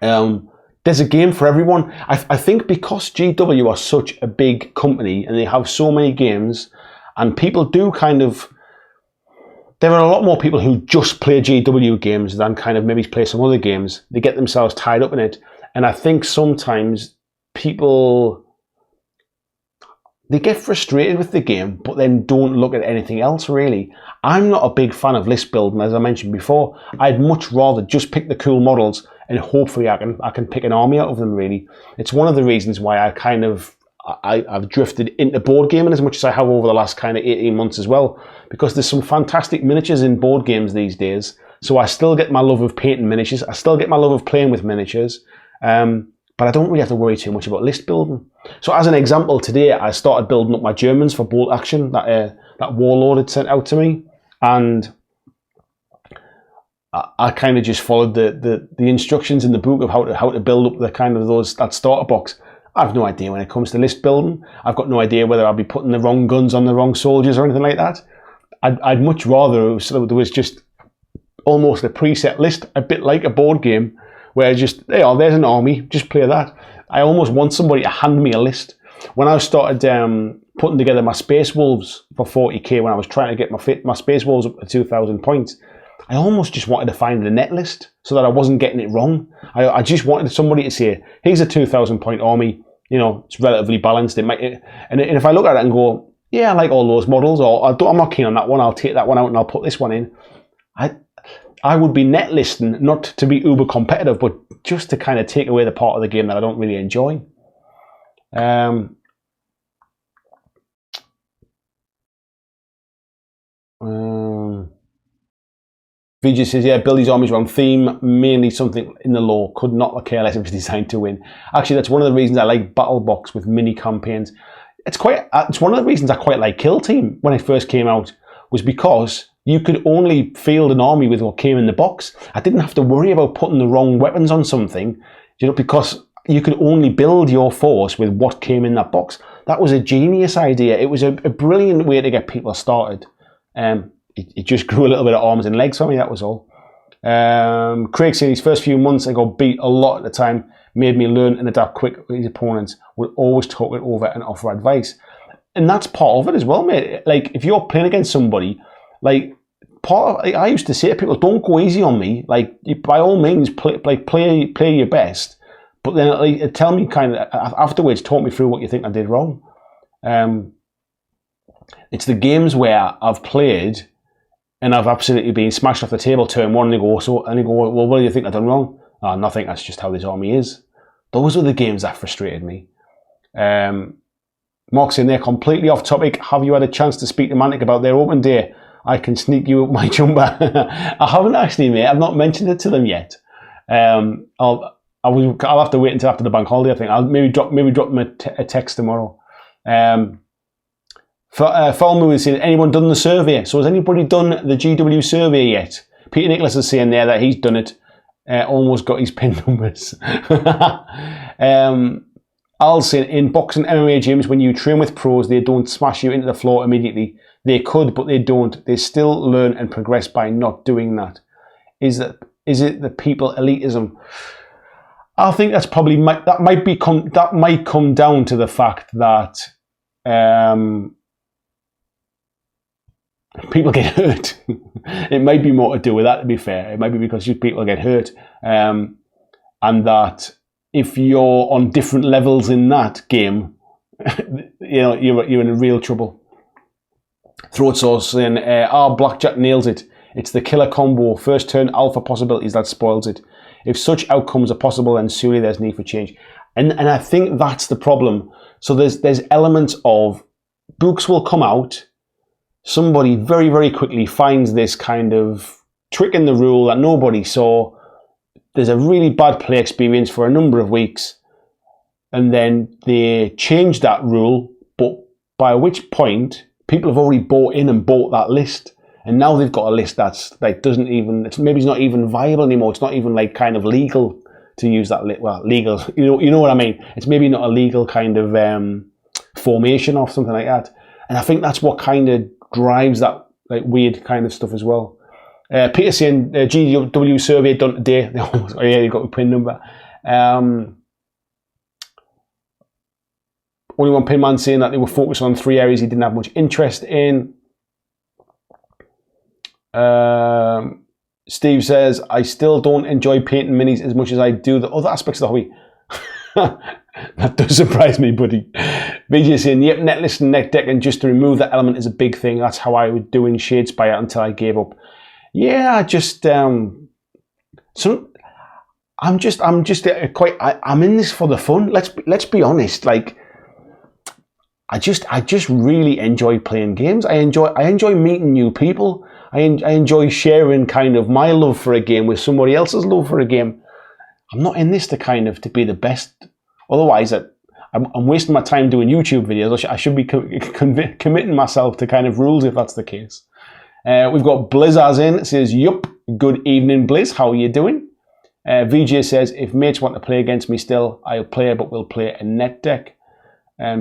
there's a game for everyone. I think because GW are such a big company and they have so many games, and people do there are a lot more people who just play GW games than kind of maybe play some other games. They get themselves tied up in it. And I think sometimes people, they get frustrated with the game, but then don't look at anything else, really. I'm not a big fan of list building, as I mentioned before. I'd much rather just pick the cool models and hopefully I can pick an army out of them, really. It's one of the reasons why I've drifted into board gaming as much as I have over the last kind of 18 months as well, because there's some fantastic miniatures in board games these days. So I still get my love of painting miniatures. I still get my love of playing with miniatures. But I don't really have to worry too much about list building. So as an example, today I started building up my Germans for bolt action that Warlord had sent out to me. And I kind of just followed the instructions in the book of how to build up that starter box. I have no idea when it comes to list building. I've got no idea whether I'll be putting the wrong guns on the wrong soldiers or anything like that. I'd much rather there was just almost a preset list, a bit like a board game, where just, there's an army, just play that. I almost want somebody to hand me a list. When I started putting together my Space Wolves for 40k, when I was trying to get my Space Wolves up to 2,000 points, I almost just wanted to find the net list so that I wasn't getting it wrong. I just wanted somebody to say, here's a 2,000 point army, it's relatively balanced. And if I look at it and go, yeah, I like all those models, or I'm not keen on that one, I'll take that one out and I'll put this one in. I would be net listing, not to be uber competitive, but just to kind of take away the part of the game that I don't really enjoy. VJ says, yeah, build these armies around theme, mainly something in the lore. Could not care less if it's designed to win. Actually, that's one of the reasons I like BattleBox with mini campaigns. It's one of the reasons I quite like Kill Team when it first came out, was because you could only field an army with what came in the box. I didn't have to worry about putting the wrong weapons on something, because you could only build your force with what came in that box. That was a genius idea. It was a brilliant way to get people started. It just grew a little bit of arms and legs for me, that was all. Craig said his first few months I got beat a lot at the time, made me learn and adapt quick with his opponents, would always talk it over and offer advice. And that's part of it as well, mate. Like, if you're playing against somebody, like, I used to say to people, don't go easy on me. Like, by all means, play your best. But then tell me kind of, afterwards, talk me through what you think I did wrong. It's the games where I've played and I've absolutely been smashed off the table turn one, and they go, well, what do you think I've done wrong? Oh, nothing, that's just how this army is. Those are the games that frustrated me. Mark's in there, completely off topic. Have you had a chance to speak to Mantic about their open day? I can sneak you up my jumper. I haven't actually, mate. I've not mentioned it to them yet. I'll have to wait until after the bank holiday, I think. I'll maybe drop them a text tomorrow. Foul Moon is saying, anyone done the survey? So has anybody done the GW survey yet? Peter Nicholas is saying there that he's done it. Almost got his pin numbers. I'll say, in boxing MMA gyms, when you train with pros, they don't smash you into the floor immediately. They could, but they don't. They still learn and progress by not doing that. Is it the people elitism? I think that's probably that might come down to the fact that people get hurt. It might be more to do with that, to be fair. It might be because people get hurt, and that if you're on different levels in that game, you're in real trouble. Throat Sauce saying, BlackJack nails it. It's the killer combo, first turn alpha possibilities that spoils it. If such outcomes are possible, then surely there's need for change. And I think that's the problem. So there's elements of books will come out. Somebody very, very quickly finds this kind of trick in the rule that nobody saw. There's a really bad play experience for a number of weeks. And then they change that rule, but by which point people have already bought in and bought that list. And now they've got a list that's like it's not even viable anymore. It's not even like kind of legal to use that list. Well, legal, you know what I mean? It's maybe not a legal kind of formation or something like that. And I think that's what kind of drives that like weird kind of stuff as well. Peter saying GW survey done today. Oh yeah, you got a pin number. Only one pin man saying that they were focused on 3 areas he didn't have much interest in. Steve says, I still don't enjoy painting minis as much as I do the other aspects of the hobby. That does surprise me, buddy. VJ saying, yep, net list and net deck, and just to remove that element is a big thing. That's how I was doing Shadespire until I gave up. Yeah, I just I'm in this for the fun. Let's be honest. Like, I just really enjoy playing games. I enjoy meeting new people. I enjoy sharing kind of my love for a game with somebody else's love for a game. I'm not in this to be the best. Otherwise, I'm wasting my time doing YouTube videos. I should be committing myself to kind of rules if that's the case. We've got Blizzard's in. It says, yup, good evening, Blizz. How are you doing? VJ says, if mates want to play against me still, I'll play, but we'll play a net deck.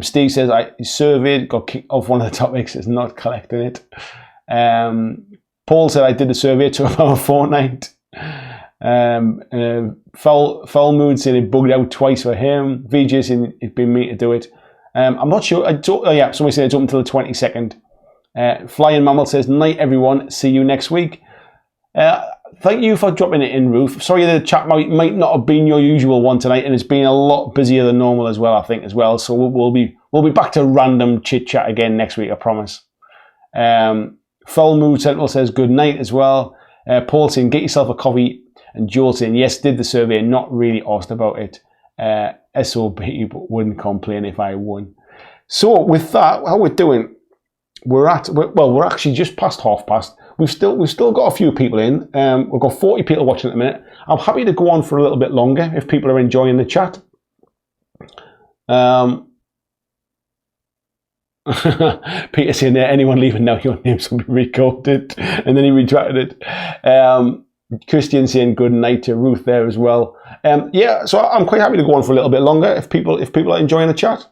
Steve says, I surveyed, got kicked off one of the topics, is not collecting it. Paul said, I did the survey, it took about a fortnight. Foul Mood saying it bugged out twice for him. VJ saying it'd been me to do it. I'm not sure. Somebody said it's open until the 22nd. Flying Mammal says, night everyone, see you next week. Thank you for dropping it in, Ruth. Sorry the chat might not have been your usual one tonight, and it's been a lot busier than normal as well, I think, as well. So we'll be back to random chit-chat again next week, I promise. Foul Mood Sentinel says good night as well. Paul saying, get yourself a coffee. And Joel saying, yes, did the survey, not really asked about it. SOB, but wouldn't complain if I won. So with that, how we're doing, we're actually just past past. We've still got a few people in. We've got 40 people watching at the minute. I'm happy to go on for a little bit longer if people are enjoying the chat. Peter saying there, anyone leaving now, your name's will be recorded, and then he retracted it. Christian saying good night to Ruth there as well. Yeah, so I'm quite happy to go on for a little bit longer if people are enjoying the chat.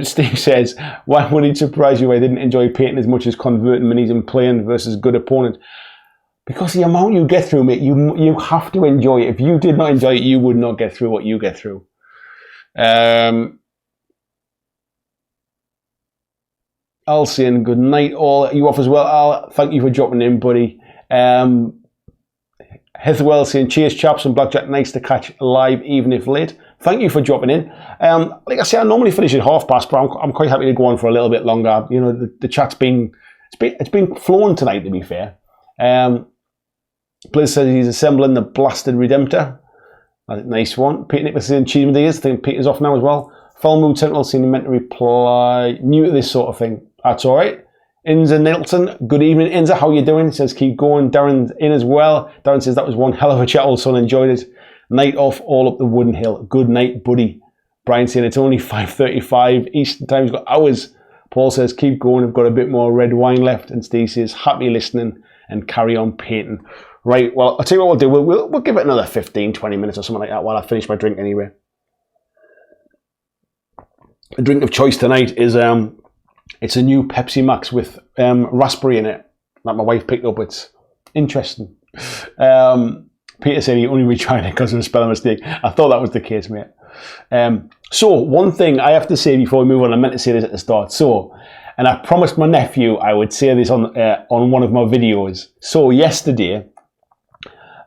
Steve says, why would it surprise you I didn't enjoy painting as much as converting minis and playing versus good opponent? Because the amount you get through, mate, you have to enjoy it. If you did not enjoy it, you would not get through what you get through. Al saying good night all. You off as well, Al. Thank you for dropping in, buddy. Heatherwell saying, cheers chaps, and BlackJack, nice to catch live even if late. Thank you for dropping in. Like I say, I normally finish at past, but I'm quite happy to go on for a little bit longer. You know, the chat's been flowing tonight, to be fair. Blizz says he's assembling the blasted Redemptor. Nice one. Peter Nicholas saying, cheers with these. I think Peter's off now as well. Full Mood Sentinel saying meant to reply, new to this sort of thing. That's all right. Inza Nilton, good evening. Inza, how you doing? He says, keep going. Darren's in as well. Darren says, that was one hell of a chat. Also enjoyed it. Night off all up the wooden hill. Good night, buddy. Brian saying, it's only 5:35 Eastern time. He's got hours. Paul says, keep going. I've got a bit more red wine left. And Steve says, happy listening and carry on painting. Right, well, I'll tell you what we'll do. We'll give it another 15, 20 minutes or something like that while I finish my drink anyway. The drink of choice tonight is it's a new Pepsi Max with raspberry in it that my wife picked up. It's interesting. Peter said he only retried it because of a spelling mistake. I thought that was the case, mate. So one thing I have to say before we move on, I meant to say this at the start. So, and I promised my nephew I would say this on one of my videos. So yesterday,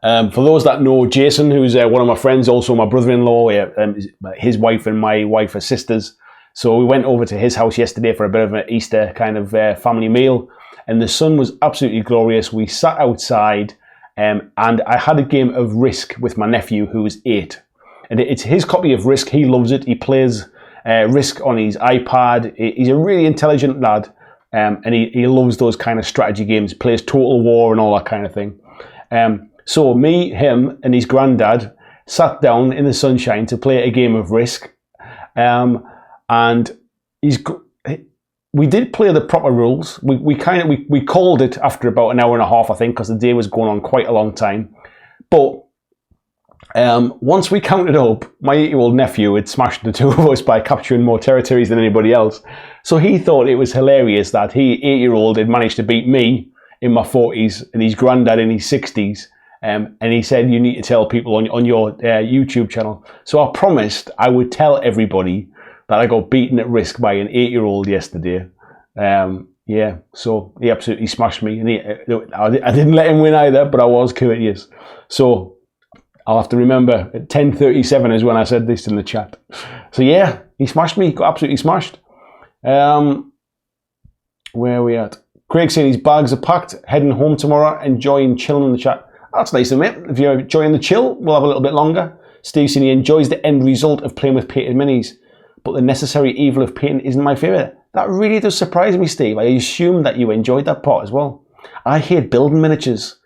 for those that know, Jason, who's one of my friends, also my brother-in-law, his wife and my wife are sisters. So we went over to his house yesterday for a bit of an Easter kind of family meal, and the sun was absolutely glorious. We sat outside, and I had a game of Risk with my nephew, who was 8. And it's his copy of Risk. He loves it. He plays Risk on his iPad. He's a really intelligent lad, and he loves those kind of strategy games. Plays Total War and all that kind of thing. So me, him, and his granddad sat down in the sunshine to play a game of Risk. And we did play the proper rules. We called it after about an hour and a half, I think, because the day was going on quite a long time. But once we counted up, my 8-year-old nephew had smashed the two of us by capturing more territories than anybody else. So he thought it was hilarious that he, 8-year-old, had managed to beat me in my 40s and his granddad in his 60s. And he said, you need to tell people on your YouTube channel. So I promised I would tell everybody that I got beaten at Risk by an 8-year-old yesterday. Yeah, so he absolutely smashed me. And I didn't let him win either, but I was courteous. So I'll have to remember, at 10:37 is when I said this in the chat. So yeah, he smashed me, got absolutely smashed. Where are we at? Craig saying his bags are packed, heading home tomorrow, enjoying chilling in the chat. That's nice of him. If you're enjoying the chill, we'll have a little bit longer. Steve saying he enjoys the end result of playing with painted minis, but the necessary evil of painting isn't my favourite. That really does surprise me, Steve. I assume that you enjoyed that part as well. I hate building miniatures.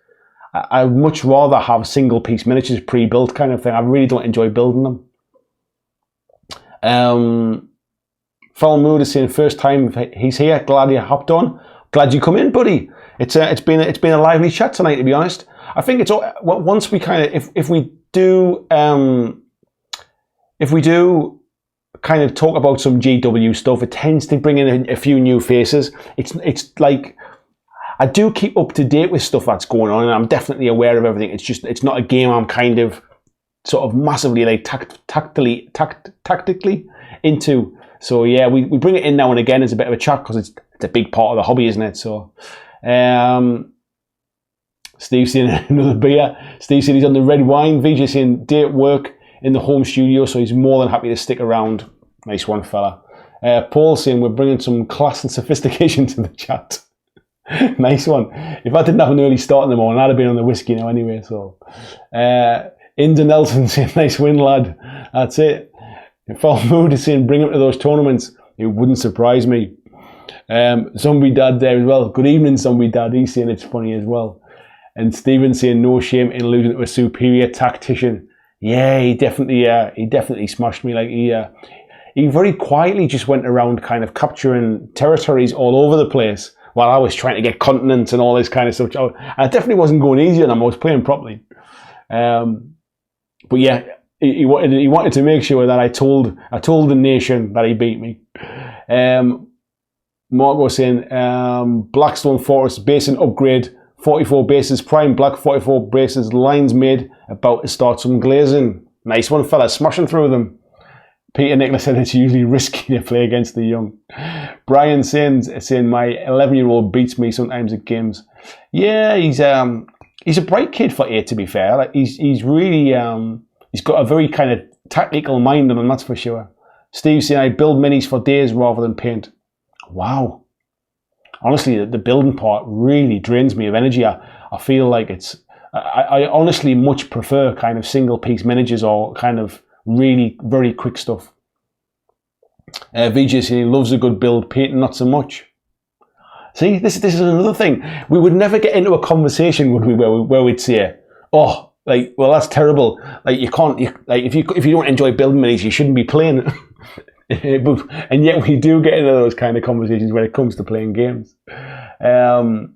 I'd much rather have single-piece miniatures pre-built kind of thing. I really don't enjoy building them. Foul Mood is saying first time he's here. Glad you hopped on. Glad you come in, buddy. It's been a lively chat tonight, to be honest. I think it's once we kind of if we do kind of talk about some GW stuff, it tends to bring in a few new faces. It's like I do keep up to date with stuff that's going on, and I'm definitely aware of everything. It's just it's not a game I'm kind of sort of massively like tactically into. So yeah, we bring it in now and again as a bit of a chat because it's a big part of the hobby, isn't it? So. Steve saying another beer. Steve saying he's on the red wine. VJ saying day at work in the home studio, so he's more than happy to stick around. Nice one, fella. Paul saying we're bringing some class and sophistication to the chat. Nice one. If I didn't have an early start in the morning, I'd have been on the whiskey now anyway. So, Inda Nelson saying, nice win, lad. That's it. Foul Mood is saying, bring him to those tournaments. It wouldn't surprise me. Zombie Dad there as well. Good evening, Zombie Dad. He's saying it's funny as well. And Stephen saying, no shame in losing to a superior tactician. Yeah, he definitely smashed me. Like he very quietly just went around kind of capturing territories all over the place while I was trying to get continents and all this kind of stuff. I definitely wasn't going easy on him. I was playing properly. But yeah, he wanted to make sure that I told the nation that he beat me. Marco saying, Blackstone Forest basin upgrade, 44 bases prime, black 44 bases, lines made, about to start some glazing. Nice one, fella, smashing through them. Peter Nicholas said it's usually risky to play against the young. Brian saying my 11-year-old beats me sometimes at games. Yeah, he's a bright kid for 8, to be fair. Like he's really he's got a very kind of tactical mind on him, that's for sure. Steve saying I build minis for days rather than paint. Wow. Honestly, the building part really drains me of energy. I feel like I honestly much prefer kind of single piece miniatures or kind of really very quick stuff. VJ saying he loves a good build, painting not so much. See, this is another thing. We would never get into a conversation, would we, where we'd say, oh, like, well, that's terrible. Like, you can't, if you don't enjoy building minis, you shouldn't be playing it. And yet we do get into those kind of conversations when it comes to playing games. Foul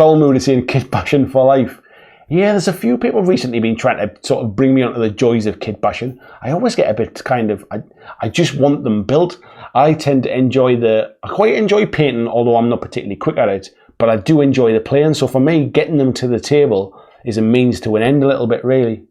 Mood is saying kit bashing for life. Yeah, there's a few people recently been trying to sort of bring me onto the joys of kit bashing. I always get a bit kind of, I just want them built. I tend to I quite enjoy painting, although I'm not particularly quick at it, but I do enjoy the playing. So for me, getting them to the table is a means to an end a little bit, really.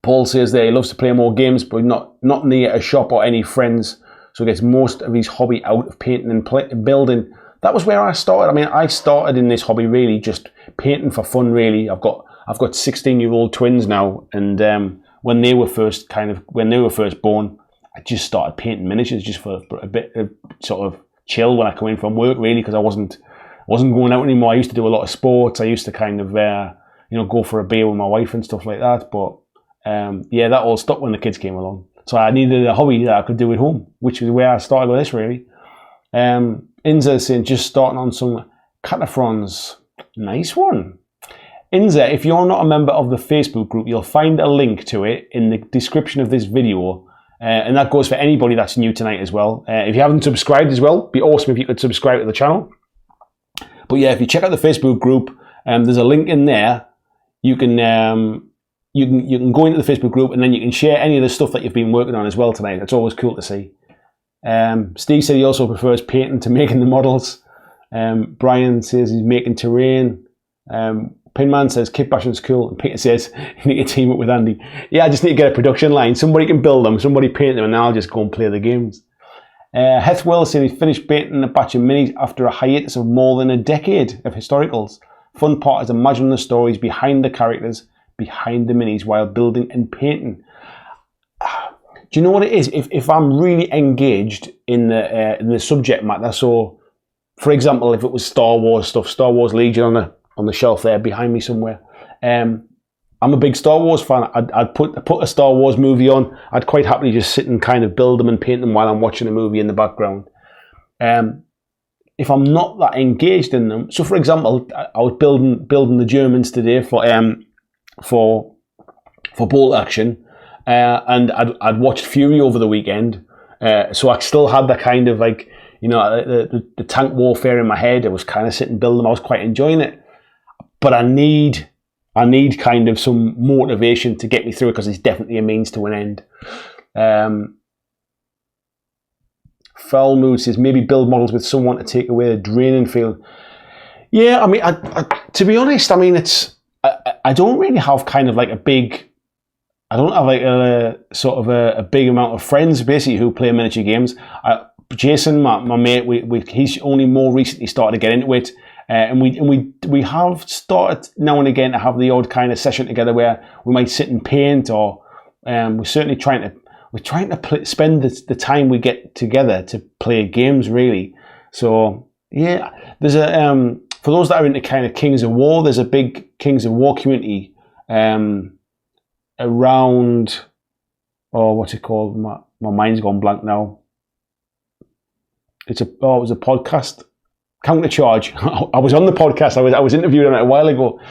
Paul says there he loves to play more games, but not near a shop or any friends, so he gets most of his hobby out of painting and building. That was where I started. I mean, I started in this hobby really just painting for fun. Really, I've got 16-year-old twins now, and when they were first born, I just started painting miniatures just for a bit of sort of chill when I come in from work. Really, because I wasn't going out anymore. I used to do a lot of sports. I used to kind of go for a beer with my wife and stuff like that. But that all stopped when the kids came along. So I needed a hobby that I could do at home, which is where I started with this really. Inza saying just starting on some cataphrons. Nice one. Inza, if you're not a member of the Facebook group, you'll find a link to it in the description of this video. And that goes for anybody that's new tonight as well. If you haven't subscribed as well, it'd be awesome if you could subscribe to the channel. But yeah, if you check out the Facebook group, there's a link in there. You can go into the Facebook group and then you can share any of the stuff that you've been working on as well tonight. That's always cool to see. Steve said he also prefers painting to making the models. Brian says he's making terrain. Pinman says kit bashing's cool. And Peter says you need to team up with Andy. Yeah, I just need to get a production line. Somebody can build them, somebody paint them, and then I'll just go and play the games. Hethwell said he finished painting a batch of minis after a hiatus of more than a decade of historicals. Fun part is imagining the stories behind the characters, behind the minis while building and painting. Do you know what it is? If I'm really engaged in the subject matter, so for example, if it was Star Wars stuff, Star Wars Legion on the shelf there behind me somewhere, I'm a big Star Wars fan. I'd put a Star Wars movie on. I'd quite happily just sit and kind of build them and paint them while I'm watching a movie in the background. If I'm not that engaged in them, so for example, I was building the Germans today for Bolt Action. And I'd watched Fury over the weekend, so I still had that kind of like, the tank warfare in my head. I was kind of sitting building them. I was quite enjoying it, but I need kind of some motivation to get me through it because it's definitely a means to an end. Foul Mood says maybe build models with someone to take away the draining feel. Yeah, I mean, I to be honest, I mean I don't really have kind of like I don't have like a big amount of friends basically who play miniature games. Jason, my mate, he's only more recently started to get into it, and we have started now and again to have the odd kind of session together where we might sit and paint, or we're certainly trying to spend the time we get together to play games really. So yeah, there's a for those that are into kind of Kings of War, there's a big Kings of War community around. Oh, what's it called? My mind's gone blank now. It was a podcast. Counter Charge. I was on the podcast. I was interviewed on it a while ago.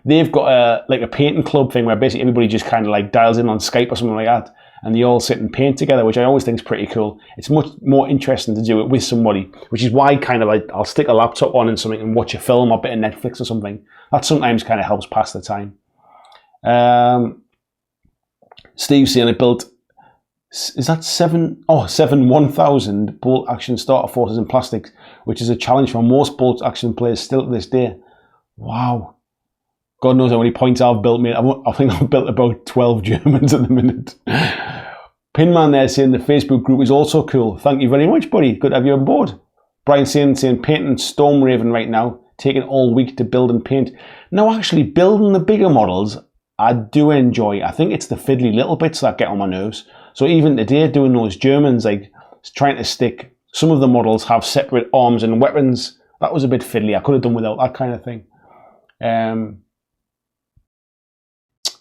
They've got a painting club thing where basically everybody just kind of like dials in on Skype or something like that, and they all sit and paint together, which I always think is pretty cool. It's much more interesting to do it with somebody, which is why kind of like I'll stick a laptop on and something and watch a film or a bit of Netflix or something. That sometimes kind of helps pass the time. Steve saying I built. Is that seven 1000 bolt action starter forces in plastic, which is a challenge for most bolt action players still to this day. Wow. God knows how many points I've built, mate. I think I've built about 12 Germans at the minute. Pinman there saying the Facebook group is also cool. Thank you very much, buddy. Good to have you on board. Brian saying painting Storm Raven right now, taking all week to build and paint. Now, actually, building the bigger models, I do enjoy. I think it's the fiddly little bits that get on my nerves. So even today, doing those Germans, like trying to stick, some of the models have separate arms and weapons. That was a bit fiddly. I could have done without that kind of thing.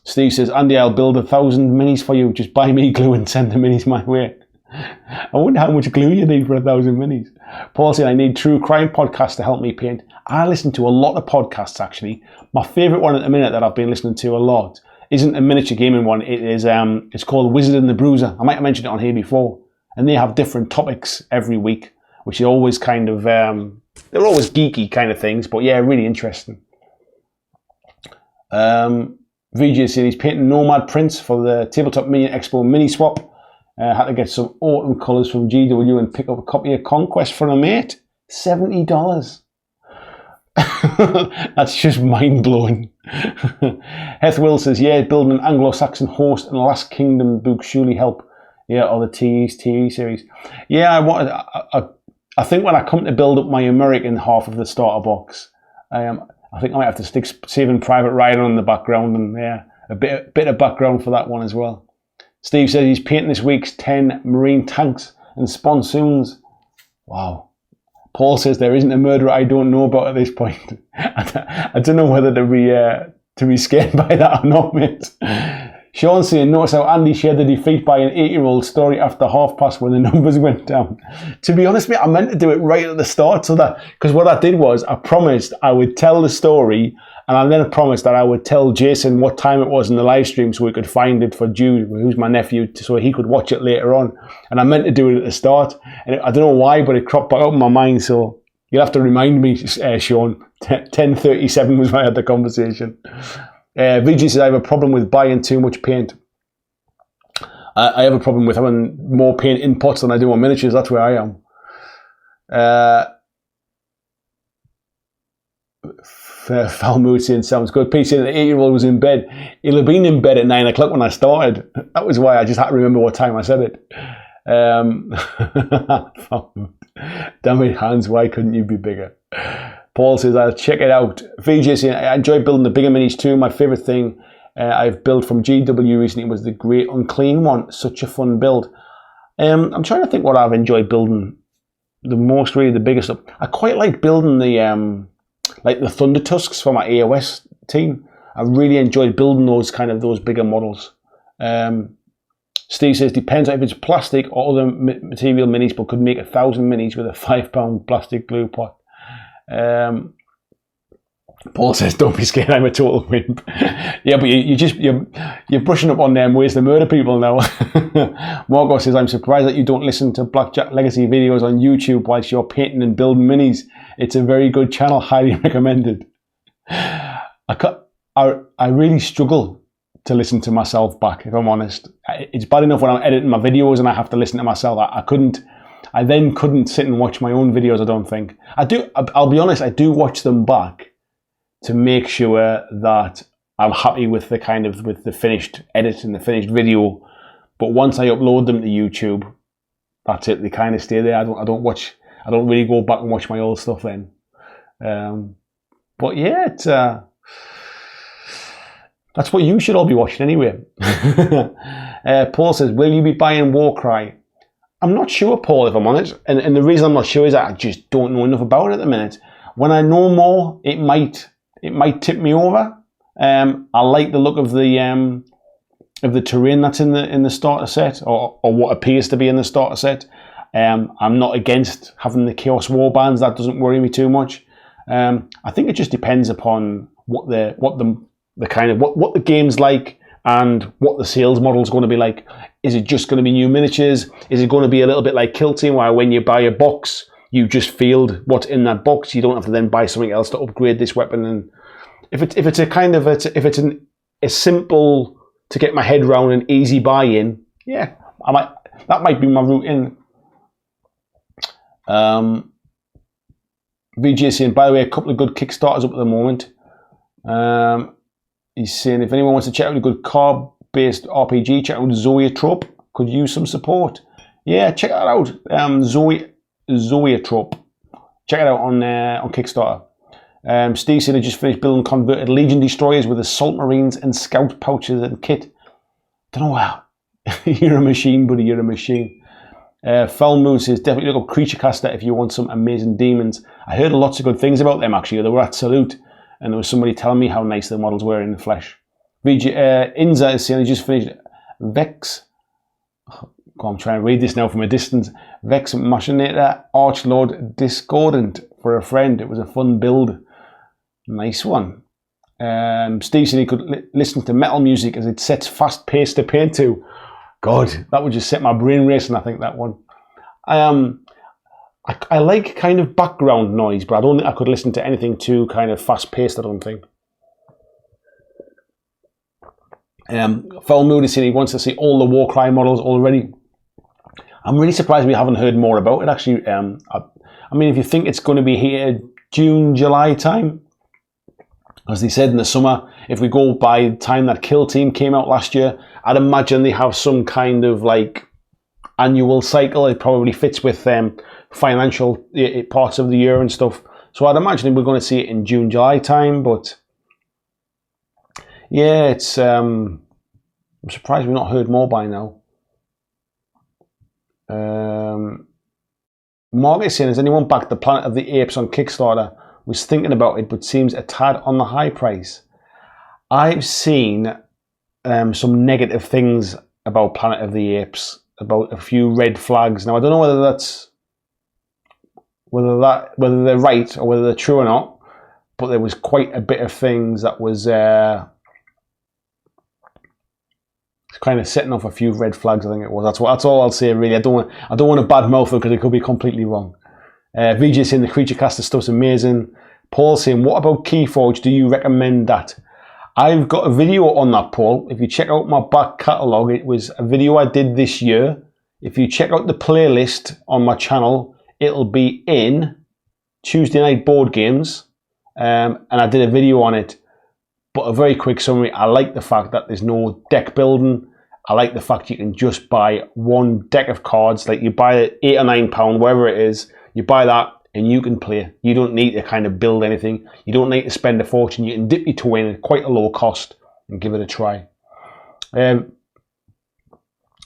Steve says, Andy, I'll build 1,000 minis for you. Just buy me glue and send the minis my way. I wonder how much glue you need for 1,000 minis. Paul said, I need true crime podcasts to help me paint. I listen to a lot of podcasts, actually. My favourite one at the minute that I've been listening to a lot isn't a miniature gaming one. It is it's called Wizard and the Bruiser. I might have mentioned it on here before. And they have different topics every week, which are always kind of they're always geeky kind of things, but yeah, really interesting. VJ said he's painting Nomad Prince for the Tabletop Mini Expo mini swap. Had to get some autumn colours from GW and pick up a copy of Conquest for a mate. $70. That's just mind-blowing. Heth Will says, yeah, building an Anglo-Saxon host and Last Kingdom book surely help. Yeah, or the TV series. Yeah, I think when I come to build up my American half of the starter box, I think I might have to stick Saving Private Ryan on the background, and yeah, a bit of background for that one as well. Steve says he's painting this week's 10 marine tanks and sponsoons. Wow. Paul says there isn't a murderer I don't know about at this point. I don't know whether to be scared by that or not, mate. Sean saying, notice how Andy shared the defeat by an 8-year-old story after half past when the numbers went down. To be honest, mate, I meant to do it right at the start, so that because what I did was I promised I would tell the story, and I then promised that I would tell Jason what time it was in the live stream so we could find it for Jude, who's my nephew, so he could watch it later on. And I meant to do it at the start, and I don't know why, but it cropped back up in my mind. So you'll have to remind me, Sean. 10:37 was when I had the conversation. VG says, I have a problem with buying too much paint. I have a problem with having more paint in pots than I do on miniatures. That's where I am. Foul mood saying, sounds good. Pete saying the 8-year-old was in bed. He'll have been in bed at 9 o'clock when I started. That was why I just had to remember what time I said it. Damn it, Hans, why couldn't you be bigger? Paul says, I'll check it out. VJ saying, I enjoy building the bigger minis too. My favourite thing I've built from GW recently was the Great Unclean one. Such a fun build. I'm trying to think what I've enjoyed building the most, really, the biggest stuff. I quite like building the like the Thunder Tusks for my AOS team. I really enjoyed building those bigger models. Steve says, depends on if it's plastic or other material minis, but could make 1,000 minis with a £5 plastic glue pot. Paul says, don't be scared, I'm a total wimp. Yeah, but you're brushing up on them ways to murder people now. Margot says, I'm surprised that you don't listen to BlackJack Legacy videos on YouTube whilst you're painting and building minis. It's a very good channel, highly recommended. I really struggle to listen to myself back, if I'm honest. It's bad enough when I'm editing my videos and I have to listen to myself. I then couldn't sit and watch my own videos, I don't think. I'll be honest, I do watch them back to make sure that I'm happy with the finished edit and the finished video. But once I upload them to YouTube, that's it. They kind of stay there. I don't really go back and watch my old stuff then. But yeah, that's what you should all be watching anyway. Paul says, will you be buying Warcry? I'm not sure, Paul, if I'm honest. And the reason I'm not sure is that I just don't know enough about it at the minute. When I know more, it might tip me over. I like the look of the terrain that's in the starter set, or what appears to be in the starter set. I'm not against having the Chaos Warbands. That doesn't worry me too much. I think it just depends upon what the game's like and what the sales model is going to be like. Is it just going to be new miniatures? Is it going to be a little bit like Kill Team, where when you buy a box, you just field what's in that box? You don't have to then buy something else to upgrade this weapon. And if it's a simple to get my head around and easy buy-in, yeah, that might be my route in. VJ saying, by the way, a couple of good Kickstarters up at the moment. He's saying, if anyone wants to check out a good card-based RPG, check out Zoetrope. Could use some support. Yeah, check that out. Zoetrope. Check it out on Kickstarter. Steve said he just finished building converted Legion destroyers with assault marines and scout pouches and kit. Don't know how. You're a machine, buddy. You're a machine. Foul Moon says, definitely look up Creature Caster if you want some amazing demons. I heard lots of good things about them, actually. They were at Salute, and there was somebody telling me how nice the models were in the flesh. Inza is saying he just finished Vex. I'm trying to read this now from a distance. Vex Machinator Archlord Discordant for a friend. It was a fun build. Nice one. Steve said he could listen to metal music as it sets fast pace to paint to. God, that would just set my brain racing, I think, that one. I like kind of background noise, but I don't think I could listen to anything too kind of fast-paced, I don't think. Foul Mood is saying he wants to see all the Warcry models already. I'm really surprised we haven't heard more about it, actually. I mean, if you think it's going to be here June, July time, as they said in the summer, if we go by the time that Kill Team came out last year, I'd imagine they have some kind of like annual cycle. It probably fits with financial parts of the year and stuff. So I'd imagine we're going to see it in June, July time. But yeah, it's I'm surprised we've not heard more by now. Mark is saying, has anyone backed the Planet of the Apes on Kickstarter? Was thinking about it, but seems a tad on the high price. I've seen some negative things about Planet of the Apes, about a few red flags. Now I don't know whether they're right or whether they're true or not, but there was quite a bit of things that was kind of setting off a few red flags. I think it was. That's all I'll say really. I don't want to badmouth it because it could be completely wrong. VJ saying the Creature Caster stuff's amazing. Paul saying, what about Keyforge? Do you recommend that? I've got a video on that, Paul. If you check out my back catalogue, it was a video I did this year. If you check out the playlist on my channel, it'll be in Tuesday Night Board Games. And I did a video on it. But a very quick summary, I like the fact that there's no deck building. I like the fact you can just buy one deck of cards. Like you buy it £8 or £9, wherever it is. You buy that and you can play. You don't need to kind of build anything. You don't need to spend a fortune. You can dip your toe in at quite a low cost and give it a try.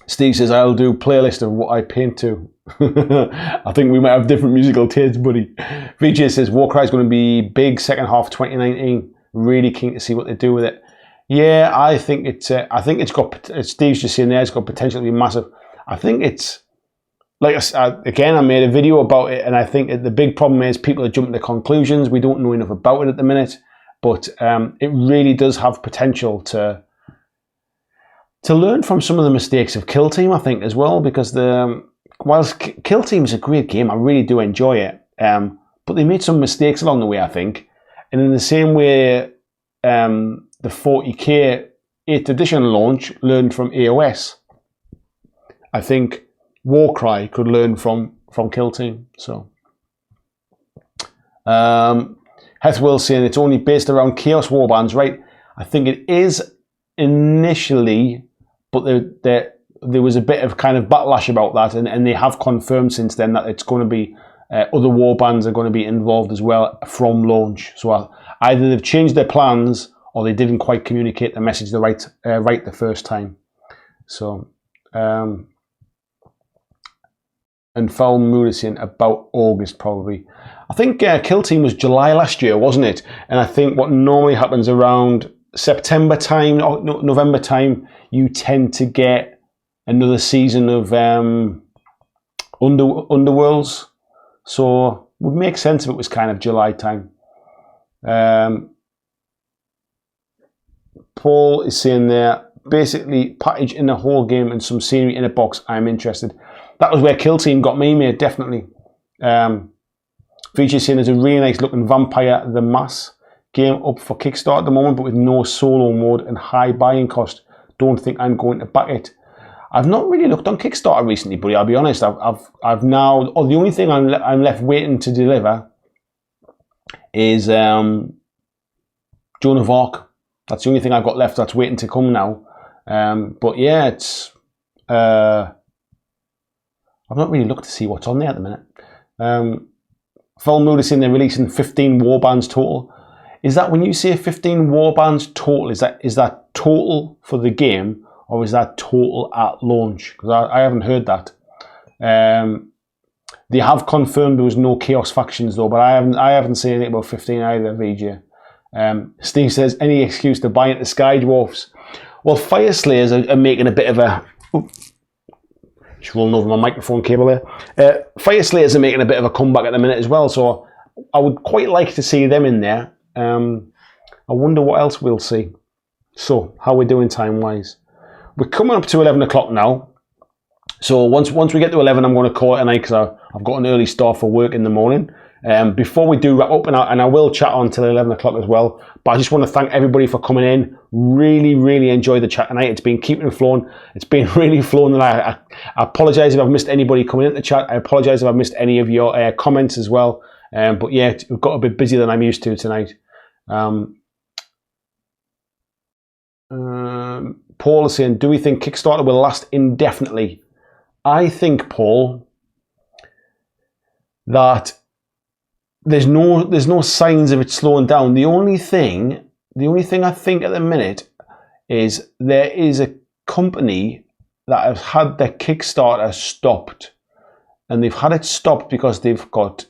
Steve says, I'll do a playlist of what I paint to. I think we might have different musical tastes, buddy. VJ says, Warcry is going to be big second half 2019. Really keen to see what they do with it. Yeah, I think it's got, as Steve's just saying there, it's got potential to be massive. I think it's, like again, I made a video about it, and I think the big problem is people are jumping to conclusions. We don't know enough about it at the minute, but it really does have potential to learn from some of the mistakes of Kill Team, I think, as well, because whilst Kill Team is a great game, I really do enjoy it, but they made some mistakes along the way, I think, and in the same way, the 40k 8th edition launch learned from AOS, I think Warcry could learn from Kill Team. So Heth Will saying it's only based around Chaos Warbands, right? I think it is initially, but there was a bit of kind of backlash about that, and they have confirmed since then that it's going to be other warbands are going to be involved as well from launch. So either they've changed their plans or they didn't quite communicate the message right the first time. So And Foul Mood is saying about August probably. I think Kill Team was July last year, wasn't it? And I think what normally happens around September time, or November time, you tend to get another season of Underworlds. So it would make sense if it was kind of July time. Paul is saying there, basically package in the whole game and some scenery in a box, I'm interested. That was where Kill Team got me, mate, definitely. Feature saying there's a really nice looking Vampire the Mass game up for Kickstarter at the moment, but with no solo mode and high buying cost. Don't think I'm going to back it. I've not really looked on Kickstarter recently, buddy, I'll be honest. I've now, the only thing I'm left waiting to deliver is Joan of Arc. That's the only thing I've got left that's waiting to come now. But yeah, it's I've not really looked to see what's on there at the minute. Full Mood is saying they're releasing 15 warbands total. Is that when you say 15 warbands total, is that total for the game, or is that total at launch? Because I haven't heard that. They have confirmed there was no Chaos factions though, but I haven't seen anything about 15 either, VJ. Steve says, any excuse to buy into Sky Dwarfs? Well, Fire Slayers are making a bit of a... Just rolling over my microphone cable there. Fire Slayers are making a bit of a comeback at the minute as well, so I would quite like to see them in there. I wonder what else we'll see. So, how we're doing time-wise. We're coming up to 11 o'clock now. So once we get to 11, I'm going to call it a night because I've got an early start for work in the morning. Before we do wrap up, and I will chat on till 11 o'clock as well, but I just want to thank everybody for coming in. Really enjoyed the chat tonight. It's been keeping it flowing. It's been really flowing, and I apologise if I've missed anybody coming into the chat. I apologise if I've missed any of your comments as well. But yeah, we've got a bit busier than I'm used to tonight. Paul is saying, do we think Kickstarter will last indefinitely? I think, Paul, that there's no signs of it slowing down. The only thing I think at the minute is there is a company that has had their Kickstarter stopped, and they've had it stopped because they've got,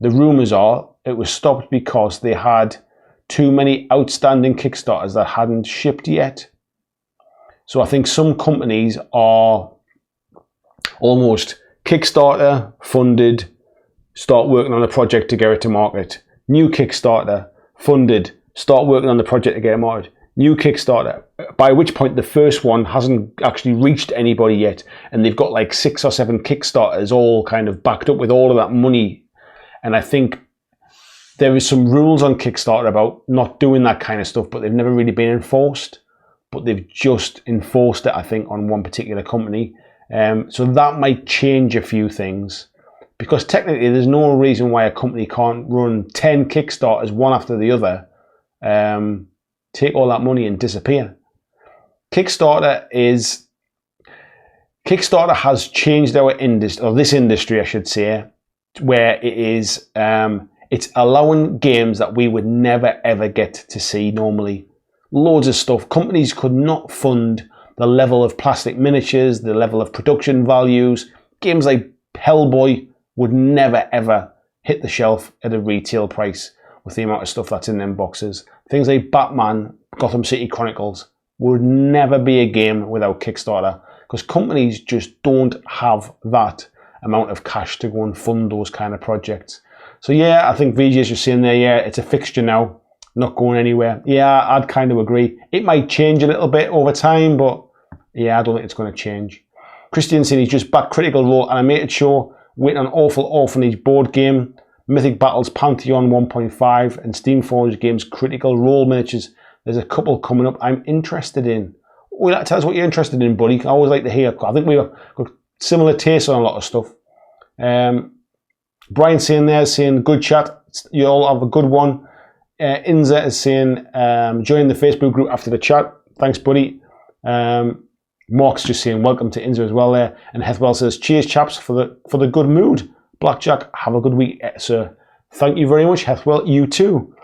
the rumours are it was stopped because they had too many outstanding Kickstarters that hadn't shipped yet. So I think some companies are almost Kickstarter funded, start working on a project to get it to market. New Kickstarter funded, start working on the project to get it market. New Kickstarter, by which point the first one hasn't actually reached anybody yet, and they've got like 6 or 7 Kickstarters all kind of backed up with all of that money. And I think there is some rules on Kickstarter about not doing that kind of stuff, but they've never really been enforced. But they've just enforced it, I think, on one particular company. So that might change a few things. Because technically there's no reason why a company can't run 10 Kickstarters one after the other, take all that money and disappear. Kickstarter has changed our industry, or this industry I should say, where it is it's allowing games that we would never ever get to see normally. Loads of stuff. Companies could not fund the level of plastic miniatures, the level of production values. Games like Hellboy would never ever hit the shelf at a retail price with the amount of stuff that's in them boxes. Things like Batman, Gotham City Chronicles would never be a game without Kickstarter, because companies just don't have that amount of cash to go and fund those kind of projects. So yeah, I think VJ's just saying there, yeah, it's a fixture now, not going anywhere. Yeah, I'd kind of agree. It might change a little bit over time, but yeah, I don't think it's going to change. Christian said he's just back Critical Role Animated Show, waiting on Awful Orphanage board game, Mythic Battles Pantheon 1.5, and Steamforged Games Critical Role miniatures. There's a couple coming up I'm interested in. Will you tell us what you're interested in, buddy? I always like to hear. I think we've got similar tastes on a lot of stuff. Brian saying there, saying good chat. You all have a good one. Inza is saying join the Facebook group after the chat. Thanks, buddy. Mark's just saying welcome to Inza as well there. And Hethwell says cheers, chaps, for the good mood. BlackJack, have a good week, sir. Thank you very much, Hethwell. You too.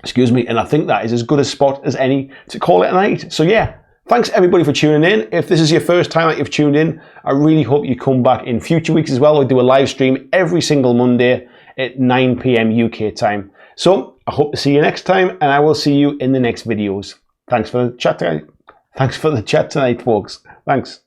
Excuse me. And I think that is as good a spot as any to call it a night. So yeah, Thanks everybody for tuning in. If this is your first time that you've tuned in, I really hope you come back in future weeks as well. We do a live stream every single Monday at 9 PM UK time. So I hope to see you next time, and I will see you in the next videos. Thanks for the chat tonight. Thanks for the chat tonight, folks. Thanks.